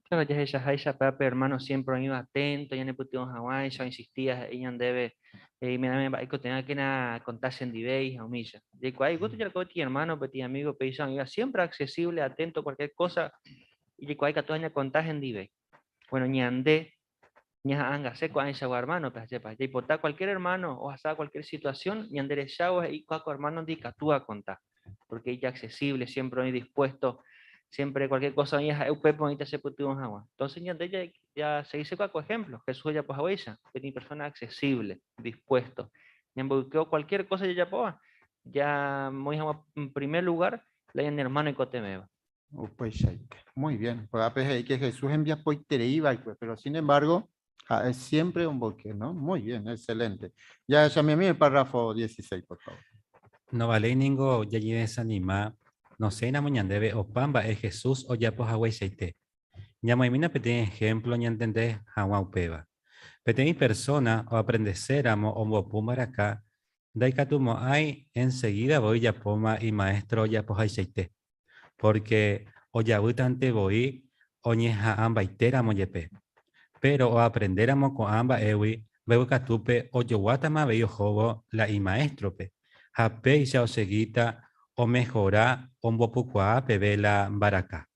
Claro, ya ella pape hermano siempre iba atento, ya no putimos Hawái, ya insistía, ella debe, y me da que tenía que contarse en debate, a humilla. De cuál, gusto ya lo que hermano, petit amigo, peisan, iba siempre accesible, atento a cualquier cosa, y de cuál que tú añas contaje en debate. Bueno, ñandé, ña anga, sé cuál es hermano, pues ya importa cualquier hermano, o hasta cualquier situación, ñandere chavo, y cuál hermano dica tú a contar, porque ella accesible, siempre muy dispuesto. Siempre cualquier cosa ya se putimos agua. Entonces ya se dice cualquier ejemplo. Jesús ya pues ella, que ni persona accesible, dispuesto. Y involucró cualquier cosa ya pues. Ya muy en primer lugar la en hermano y cotemeba. Pues muy bien. Pues que Jesús envía poitereiva, pero sin embargo es siempre un bosque, ¿no? Muy bien, excelente. Ya llamé a mí el párrafo 16, por favor. No vale ningo ya desanima. No sé, na mañana debe o pamba es Jesús o ya pues agua y seite. Ya maimina pete ejemplo ni entender agua upeva. Pete mi persona o aprendecéramos o pumar acá. Daikatumo hay enseguida voy ya poma y maestro ya pojaiteite. Porque oyabutante voy oñeja amba itera moyepe. Pero o aprenderamos con amba ewi, veo catupe o yowatama veo jobo la y maestrope. Jape y ya seguita o mejora ombopucua pevela baraka.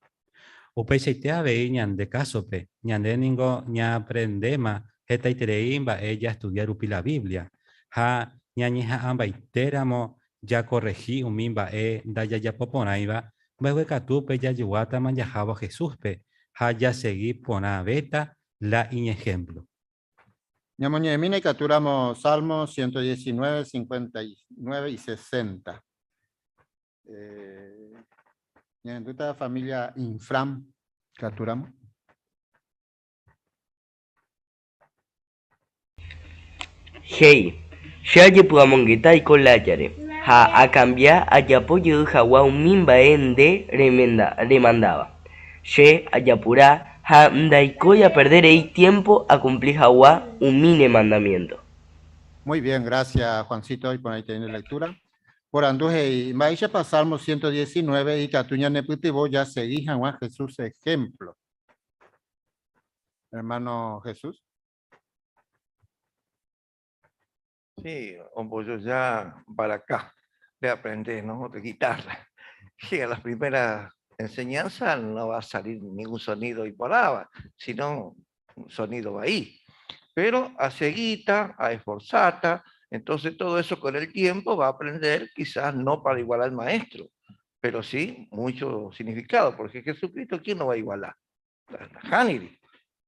Upe seitea vei ñande casope, ñande ningo ña aprendema, heta itereimba ella estudiar upi la Biblia. Ha ñañeja amba iteramo ya corregí umimba daya ya poponaiba, veo catupe ya yuatama ya jabo Jesús pe, ha ya seguí pona beta la in ejemplo. Ñamoñemina y capturamos Salmos 119, 59 y 60. En esta familia Infram capturamos. Hey, ya puamongeta y colayare. Ha a cambiar ayapoyo jawa un mimba ende remandaba. She ayapura. Ha ndaikoya perder el tiempo a cumplir jawa un mine mandamiento. Muy bien, gracias Juancito, y por ahí tiene lectura. Por anduje y maisha para Salmo 119 y catuña neputivo ya seguí Juan Jesús ejemplo. Hermano Jesús. Sí, yo ya para acá de aprender, ¿no? De guitarra. Sí, a las primeras enseñanza no va a salir ningún sonido y palabra, sino un sonido ahí. Pero a seguita, a esforzata, entonces todo eso con el tiempo va a aprender, quizás no para igualar al maestro, pero sí mucho significado, porque Jesucristo, ¿quién no va a igualar? Haniri.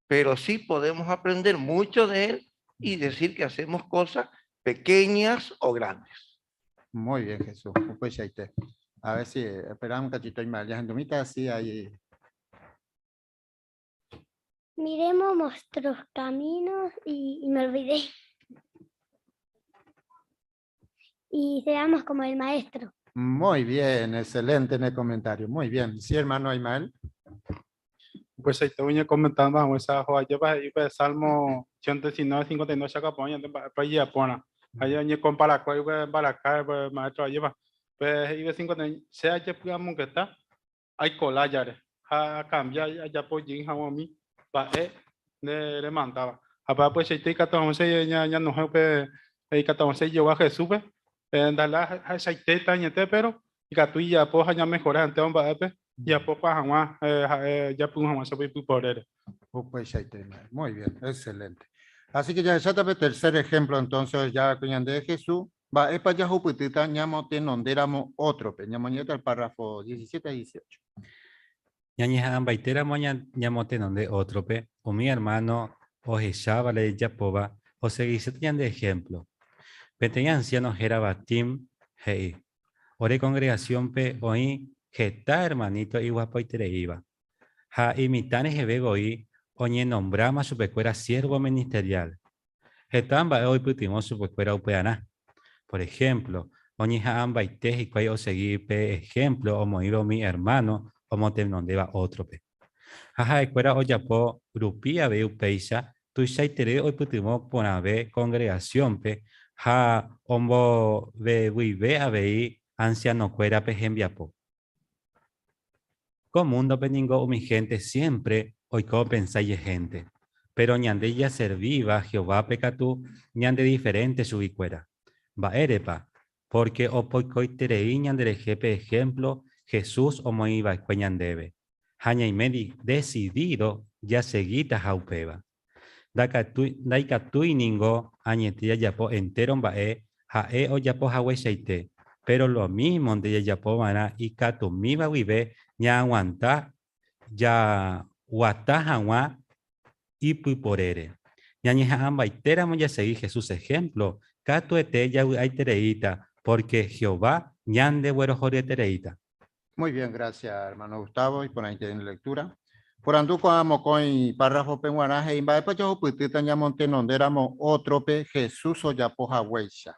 Pero sí podemos aprender mucho de él y decir que hacemos cosas pequeñas o grandes. Muy bien, Jesús. Pues ahí te. A ver si esperamos un cachito y más. Ya en Dumita, sí, ahí. Miremos nuestros caminos y me olvidé. Y seamos como el maestro. Muy bien, excelente en el comentario. Muy bien. Sí, hermano Aymael. Pues ahí te voy a comentar más. Esa joya para ir para Salmo 119, 59, saca poña para ir a poner. Allá ni compara con para acá, maestro lleva. Pues iba 50 se haya pegado que está hay colayare a cambiar ya por jin hawami pa le mandaba a pues se te cata once ya no jefe y cata once llevó a Jesús en dala a se te tañete pero y que tú ya pues ya mejorar ante un bape ya pues hawa ya pues hawa se puede poder pues muy bien, excelente. Así que ya el tercer ejemplo entonces ya con de Jesús. Va, es para ya juputita, ñamote nonderamos otro, ñamoñeta el párrafo 17 y 18. Ñañeja ambaitera moña ñamote nonde otro pe, o mi hermano, o jeshaba le yapova, o seguís de ejemplo. Peteña anciano jera batim, hei. Ore congregación pe, oí, jeta hermanito y guapoitere iba. Ja imitane jebego y, oñe nombrama su pecuera siervo ministerial. Jetamba hoy putimos su pecuera upeana. Por ejemplo, oñija amba y teji cuay o seguí pe ejemplo o moido mi hermano o motem donde va otro pe. Jaja escuela o yapo grupía veu peisa tu shaitere hoy putimo pona ve congregación pe ja ombo ve vive a vei anciano cuera pe gembiapo. Comundo peningo mi gente siempre hoy como pensáis gente. Pero ñande ya serviva Jehová pecatú ñande diferente su vicuera. Va erepa, porque o poicoitereiñan del jefe ejemplo Jesús o moiba cueñan debe. Haña y medi decidido ya seguita jaupeba. Daikatui ningo añetilla yapo entero bae jae o yapo jahuecheite. Pero lo mismo de yapo mana y katumiba vive ña aguanta ya guatajawa y puiporere. Ñañeja amba itera ya seguí Jesús ejemplo. Cato ya hay tereita, porque Jehová ñande güero jore tereita. Muy bien, gracias hermano Gustavo, y por ahí tienen lectura. Por anduco amo con párrafo penguanaje, y va a yo putita ya monte nonderamo otro pe Jesús o ya poja huecha.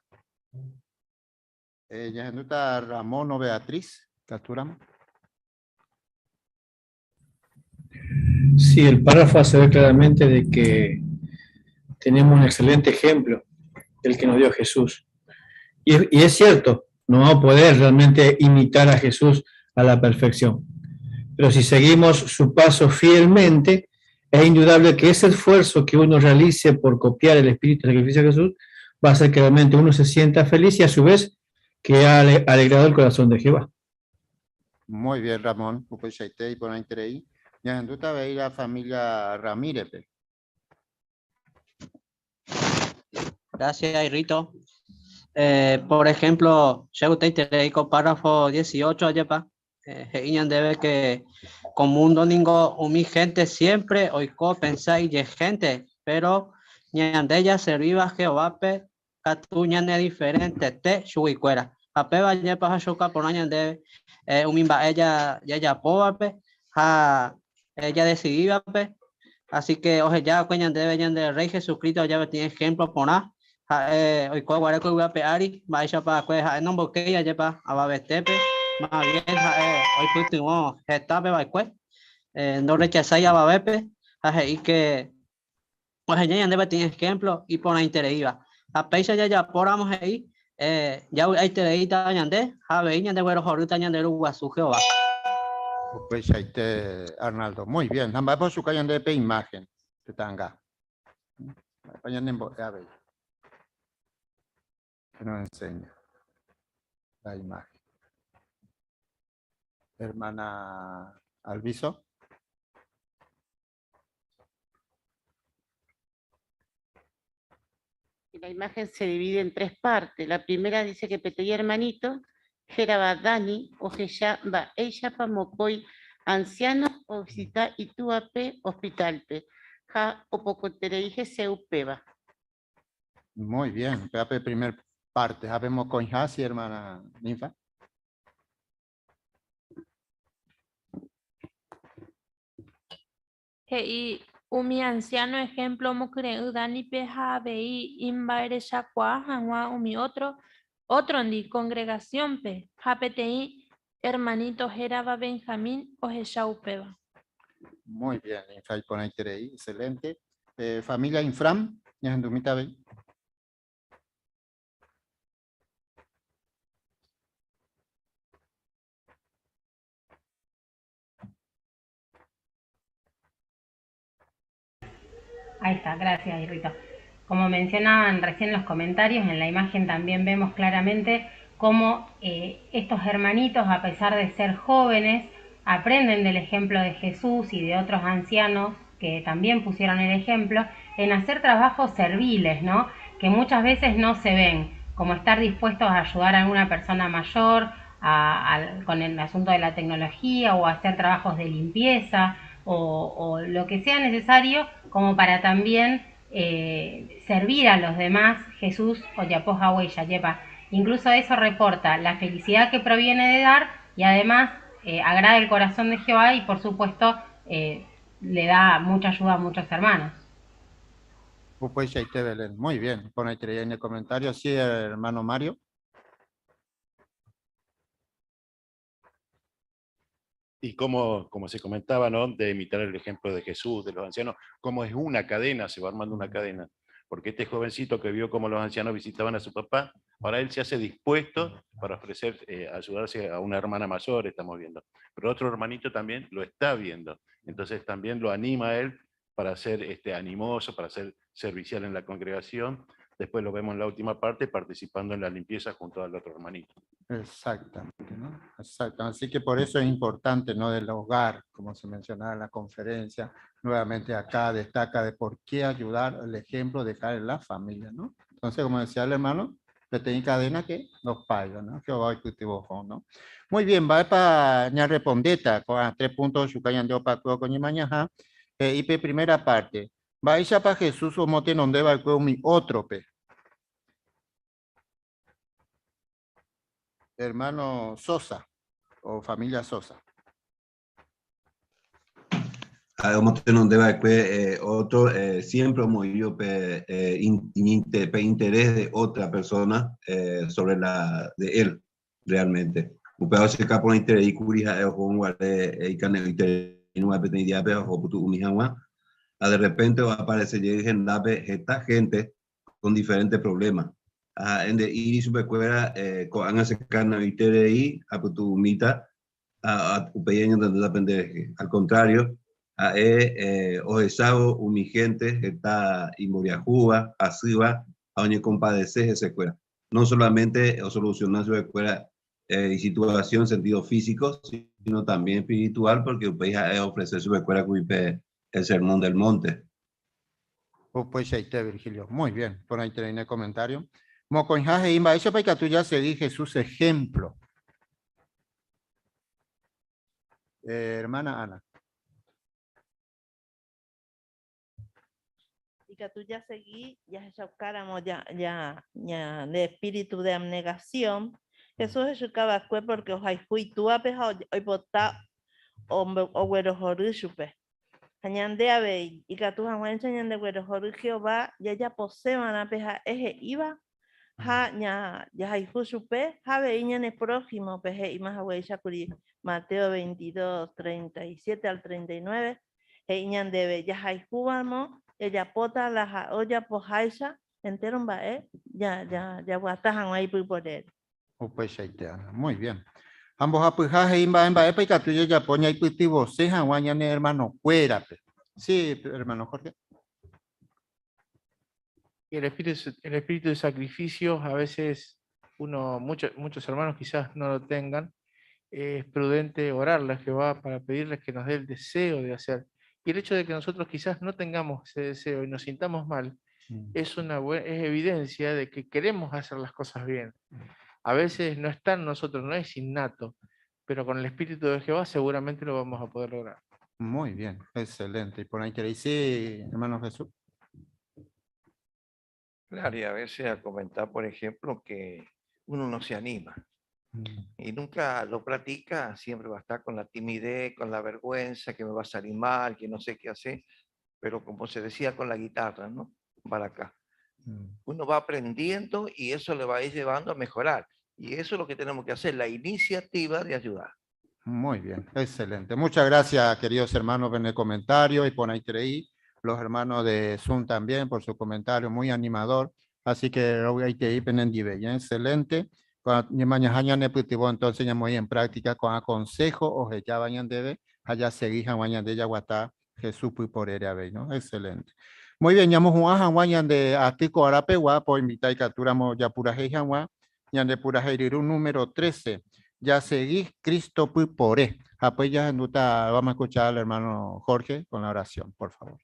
Ya está Ramón o Beatriz, capturamos. Sí, el párrafo hace ver claramente de que tenemos un excelente ejemplo, el que nos dio Jesús. Y es cierto, no vamos a poder realmente imitar a Jesús a la perfección. Pero si seguimos su paso fielmente, es indudable que ese esfuerzo que uno realice por copiar el espíritu de sacrificio de Jesús va a hacer que realmente uno se sienta feliz y a su vez que ha alegrado el corazón de Jehová. Muy bien, Ramón. Pues ahí te por ahí. Ya en duda veis la familia Ramírez. Gracias, Rito. Por ejemplo, ya usted tiene con párrafo 18, yepa. Debe que con mundo ningo umi gente siempre oico pensáis de gente, pero ñandella serviva Jehová pe catuñane diferente te chuicuera. Apeba yepa hashuka por ñande umimba ella poape ha ella decidida pe. Así que oje ya cuñan de Rey Jesucristo ya tiene ejemplo por nada. Hoy cuál voy a peari, vaya para que no porque ya lleva a babetepe, más bien hoy pues tengo etape va pues no rechazáis a babepe, y que pues ya debe tener ejemplo y por la interactiva. A peisa ya poramos ahí, ya hay tereita ñande, a ver ñande güero jorita ñande luguasu Jehová. Pues ahí te Arnaldo, muy bien. Nada por su calle de imagen de tanga. Vayan en a ver. Que nos enseña la imagen. Hermana Alviso. La imagen se divide en 3 partes. La primera dice que Petey hermanito, Jeraba Dani, Ojeya va ella pa Mocoy, anciano, Oxita y Tuape, hospitalpe. Ja, Opocotereije Seupeba. Muy bien. Pepe, primer parte. Habemos con Hasi, hermana Ninfa. Y umi anciano ejemplo mo creo Dani peja vei imbaere shakwa hanwa umi otro ni congregación pe hapetei hermanito Jeraba Benjamín o Jeshaupeba. Muy bien, Ninfa y por ahí excelente. Familia Infram, ya en Dumita ve. Ahí está, gracias, Irrito. Como mencionaban recién los comentarios, en la imagen también vemos claramente cómo estos hermanitos, a pesar de ser jóvenes, aprenden del ejemplo de Jesús y de otros ancianos que también pusieron el ejemplo en hacer trabajos serviles, ¿no? Que muchas veces no se ven, como estar dispuestos a ayudar a alguna persona mayor con el asunto de la tecnología o hacer trabajos de limpieza o lo que sea necesario como para también servir a los demás. Jesús Oyapoja Huella lleva. Incluso eso reporta la felicidad que proviene de dar y además agrada el corazón de Jehová y por supuesto le da mucha ayuda a muchos hermanos. Pues ahí te Belén. Muy bien. Pon ahí en el comentario. Sí, hermano Mario. Y como se comentaba, ¿no? De imitar el ejemplo de Jesús, de los ancianos, como es una cadena, se va armando una cadena. Porque este jovencito que vio cómo los ancianos visitaban a su papá, ahora él se hace dispuesto para ofrecer, ayudarse a una hermana mayor, estamos viendo. Pero otro hermanito también lo está viendo. Entonces también lo anima a él para ser animoso, para ser servicial en la congregación. Después lo vemos en la última parte, participando en la limpieza junto al otro hermanito. Exactamente, ¿no? Exacto. Así que por eso es importante, ¿no? Del hogar, como se mencionaba en la conferencia, nuevamente acá destaca de por qué ayudar, el ejemplo de dejar en la familia, ¿no? Entonces, como decía el hermano, le tenía cadena que los paios, ¿no? Que va a cultivar, ¿no? Muy bien, va para ña respondeta, con 3 puntos, su cayan de opaco con mañana, y primera parte. Va a ir para Jesús o mote donde va a mi otro pe. Hermano Sosa o familia Sosa. Otro siempre hemos ido interés de otra persona sobre la de él realmente. Un pedazo se escapa por interés y curija y carne interés no va a pedir ya pero de repente va a aparecer esta gente con diferentes problemas. en de iri supercuera con anga secana iterei aputu mita a upeño donde aprender al contrario o esao umigente está imoriajúa asiva a donde compadecer esa escuela no solamente o solucionar su escuela y situación en sentido físico sino también espiritual porque upeña ofrecer su escuela con el sermón del monte. Pues ahí está, Virgilio. Muy bien. Por ahí tenéis el comentario. Mocoinjaje imba, eso para que tú ya seguís Jesús ejemplo. Hermana Ana. Y que tú ya seguí, ya chocáramos ya de espíritu de abnegación. Eso es chocaba porque os hay fui tú a pejar hoy botá o güero joruchupe. Añande a ver, y que tú jamás enseñan de güero joru Jehová, ya posee van a pejar eje iba. Ha ya hay fusupe, ha veía en el próximo peje y más a curi Mateo 22, 37 al 39. Eñan debe ya hay jugamos, ella pota la olla pojaisa, entero un bae, ya guatajan ahí por él. Pues ahí está. Muy bien. Ambos apujaje imba en bae para que tú ya poña y putivo seja guañane hermano fuera. Sí, hermano Jorge. Y el espíritu de sacrificio, a veces muchos hermanos quizás no lo tengan, es prudente orarle a Jehová para pedirles que nos dé el deseo de hacer. Y el hecho de que nosotros quizás no tengamos ese deseo y nos sintamos mal, es evidencia de que queremos hacer las cosas bien. A veces no está en nosotros, no es innato, pero con el espíritu de Jehová seguramente lo vamos a poder lograr. Muy bien, excelente. Y por ahí queréis, sí, hermano Jesús. Claro, y a veces a comentar, por ejemplo, que uno no se anima y nunca lo practica, siempre va a estar con la timidez, con la vergüenza, que me va a salir mal, que no sé qué hacer, pero como se decía con la guitarra, ¿no? Para acá. Uno va aprendiendo y eso le va a ir llevando a mejorar. Y eso es lo que tenemos que hacer, la iniciativa de ayudar. Muy bien, excelente. Muchas gracias, queridos hermanos, en el comentario y por ahí creí. Los hermanos de Zoom también por su comentario muy animador. Así que lo voy a ir excelente. Entonces ya muy en práctica con consejo o ya vayan debe allá seguir vayan de ella guata Jesús por él ¿no? Excelente. Muy bien, ya hemos jugado vayan de Atico Arapegua por invitar y capturamos ya pura hejanwa ya de pura heiru número 13. Ya seguís Cristo por él. Pues ya vamos a escuchar al hermano Jorge con la oración, por favor.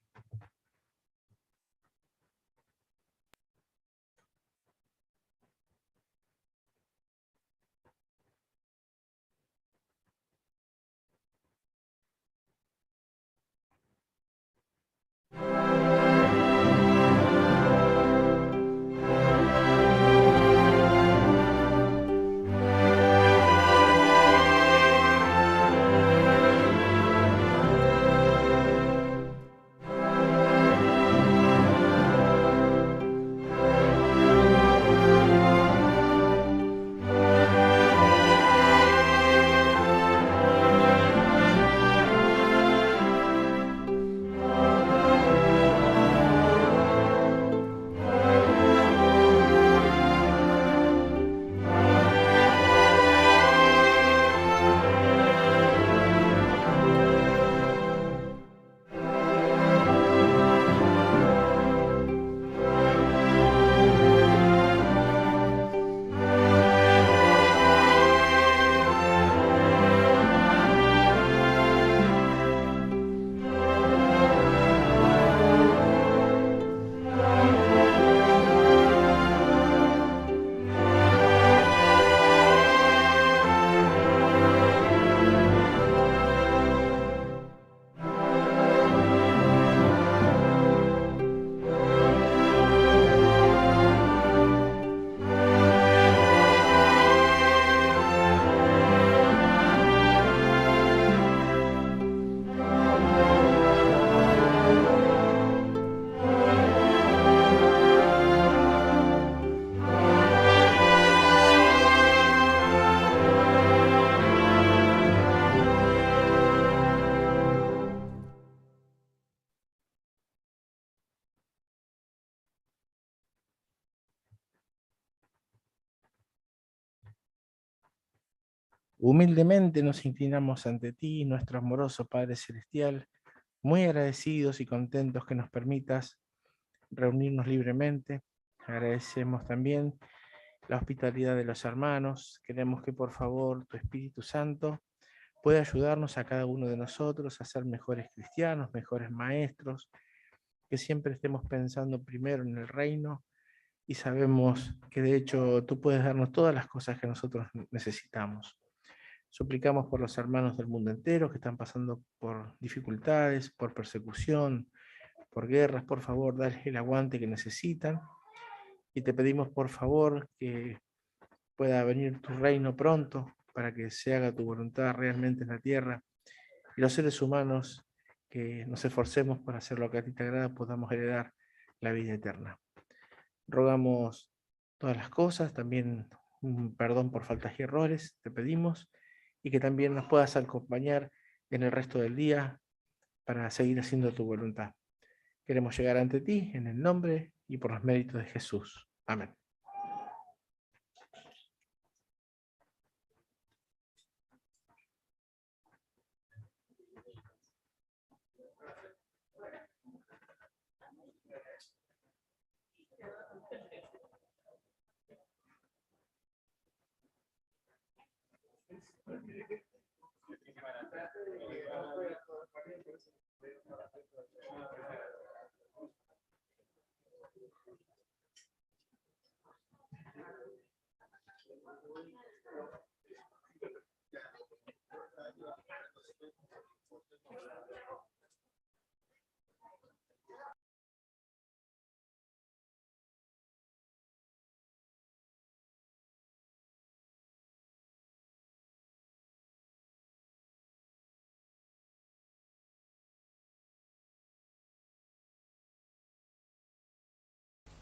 Humildemente nos inclinamos ante ti, nuestro amoroso Padre Celestial, muy agradecidos y contentos que nos permitas reunirnos libremente. Agradecemos también la hospitalidad de los hermanos. Queremos que por favor tu Espíritu Santo pueda ayudarnos a cada uno de nosotros a ser mejores cristianos, mejores maestros, que siempre estemos pensando primero en el reino y sabemos que de hecho tú puedes darnos todas las cosas que nosotros necesitamos. Suplicamos por los hermanos del mundo entero que están pasando por dificultades, por persecución, por guerras. Por favor, dale el aguante que necesitan. Y te pedimos por favor que pueda venir tu reino pronto para que se haga tu voluntad realmente en la tierra. Y los seres humanos que nos esforcemos por hacer lo que a ti te agrada, podamos heredar la vida eterna. Rogamos todas las cosas, también un perdón por faltas y errores, te pedimos, y que también nos puedas acompañar en el resto del día para seguir haciendo tu voluntad. Queremos llegar ante ti en el nombre y por los méritos de Jesús. Amén.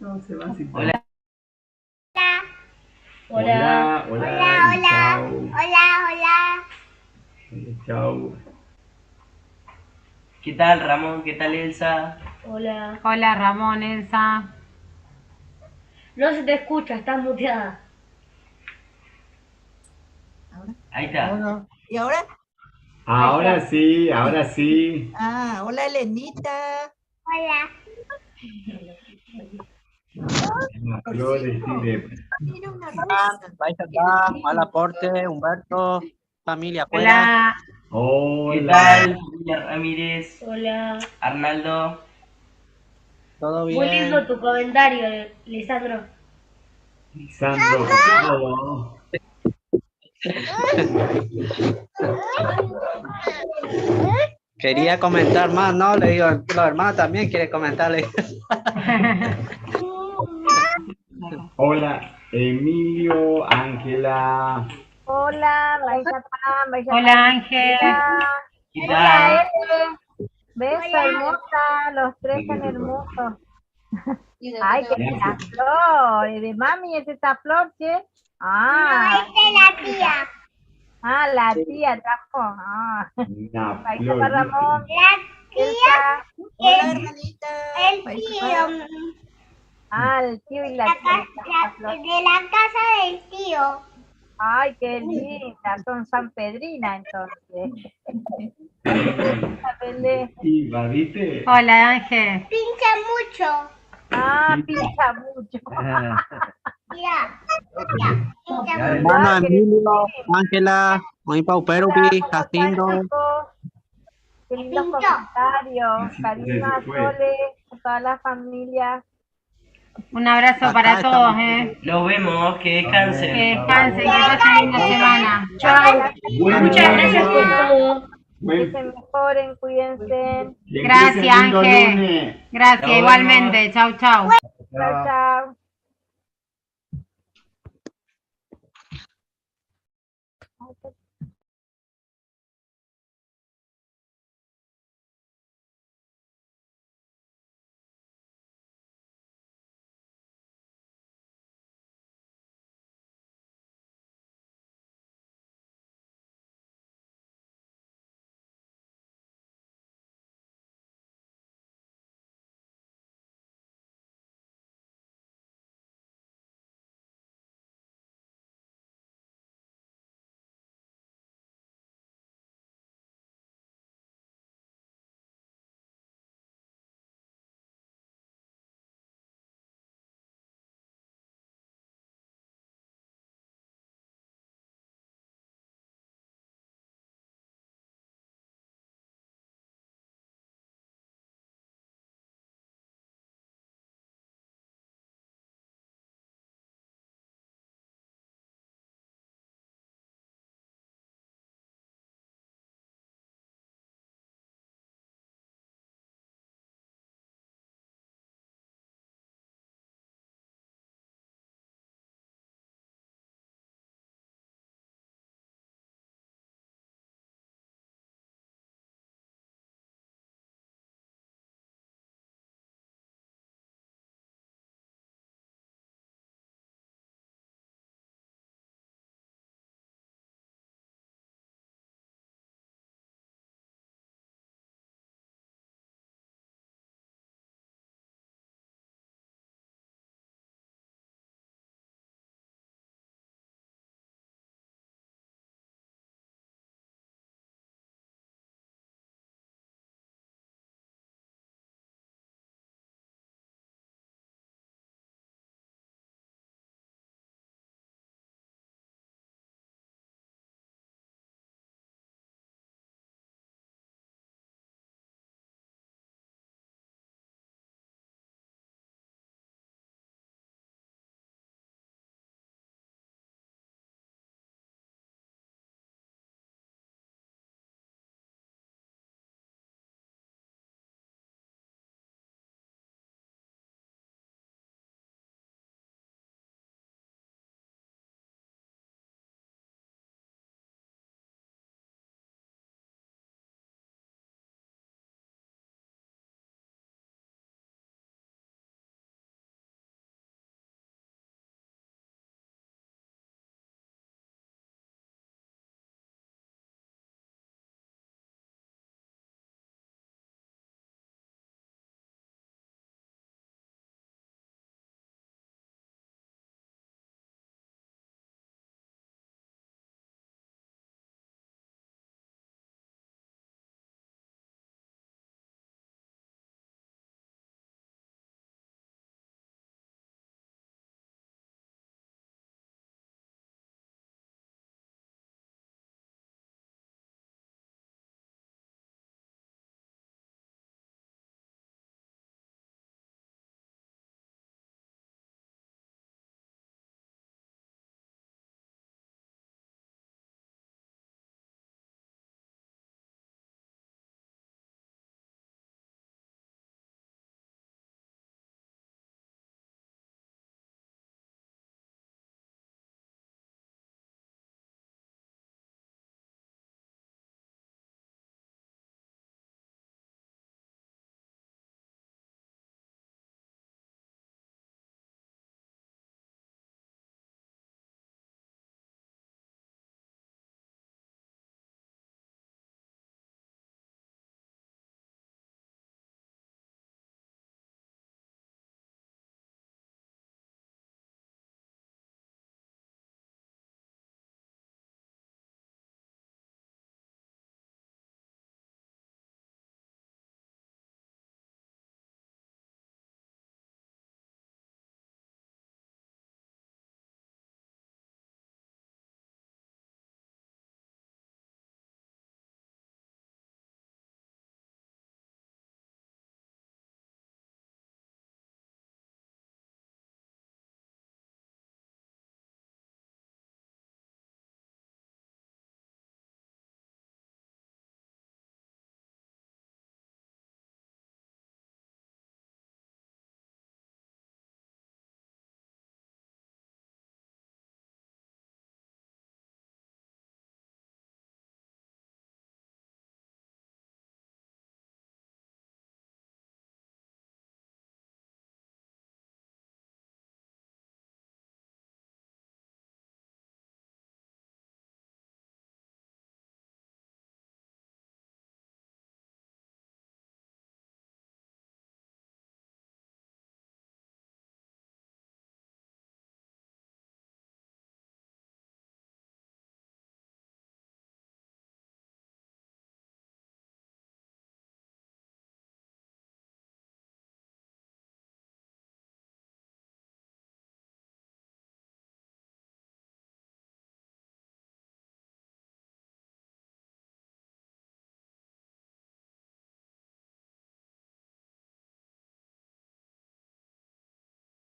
No, se va así. Hola. Hola. Hola. Chao. Hola. Chao. ¿Qué tal, Ramón? ¿Qué tal, Elsa? Hola. Hola Ramón, Elsa. No se te escucha, estás muteada. Ahí está. ¿Y ahora? Ahora sí, ahora sí. Ah, hola Elenita. Hola. Flores, sí, Mira una Vais acá, mal aporte, Humberto, familia Cuera. Hola. ¿Qué tal, familia Ramírez? Hola. Arnaldo. Todo Muy lindo tu comentario, Lisandro. Lisandro, ¿cómo? Quería comentar más, ¿no? Le digo, los hermanos también quieren comentarle. Hola, Emilio, Ángela. Hola, Hola, Ángel. ¿Qué Hola, tal? Eve. Beso, hermosa, los tres son hermosos. Ay, qué linda flor. ¿Y de mami es esta flor, che? Ah. No, esta es la tía. Ah, la tía trajo. Ah. Una Ahí flor. está Ramón. La tía. Hola, hermanita. El tío. Ah, el tío y la tía. De la casa del tío. Ay, qué linda. Son sanpedrinas, entonces. Iba, ¿viste? Hola Ángel. Pincha mucho. Ah, pincha mucho. Mira. Pincha mucho. Hermana Emilio, Ángela, muy pauperupi, Jacinto. Qué lindos comentarios. Cariño a Sole, a toda la familia. Un abrazo Acá para estamos. todos, ¿eh? Nos vemos, que descansen. Que descansen, que pasen linda semana. Chao. Muchas gracias por todo. Que se mejoren, cuídense. Gracias, Ángel. Gracias, Nos igualmente. Chau, chau. Chao, chao.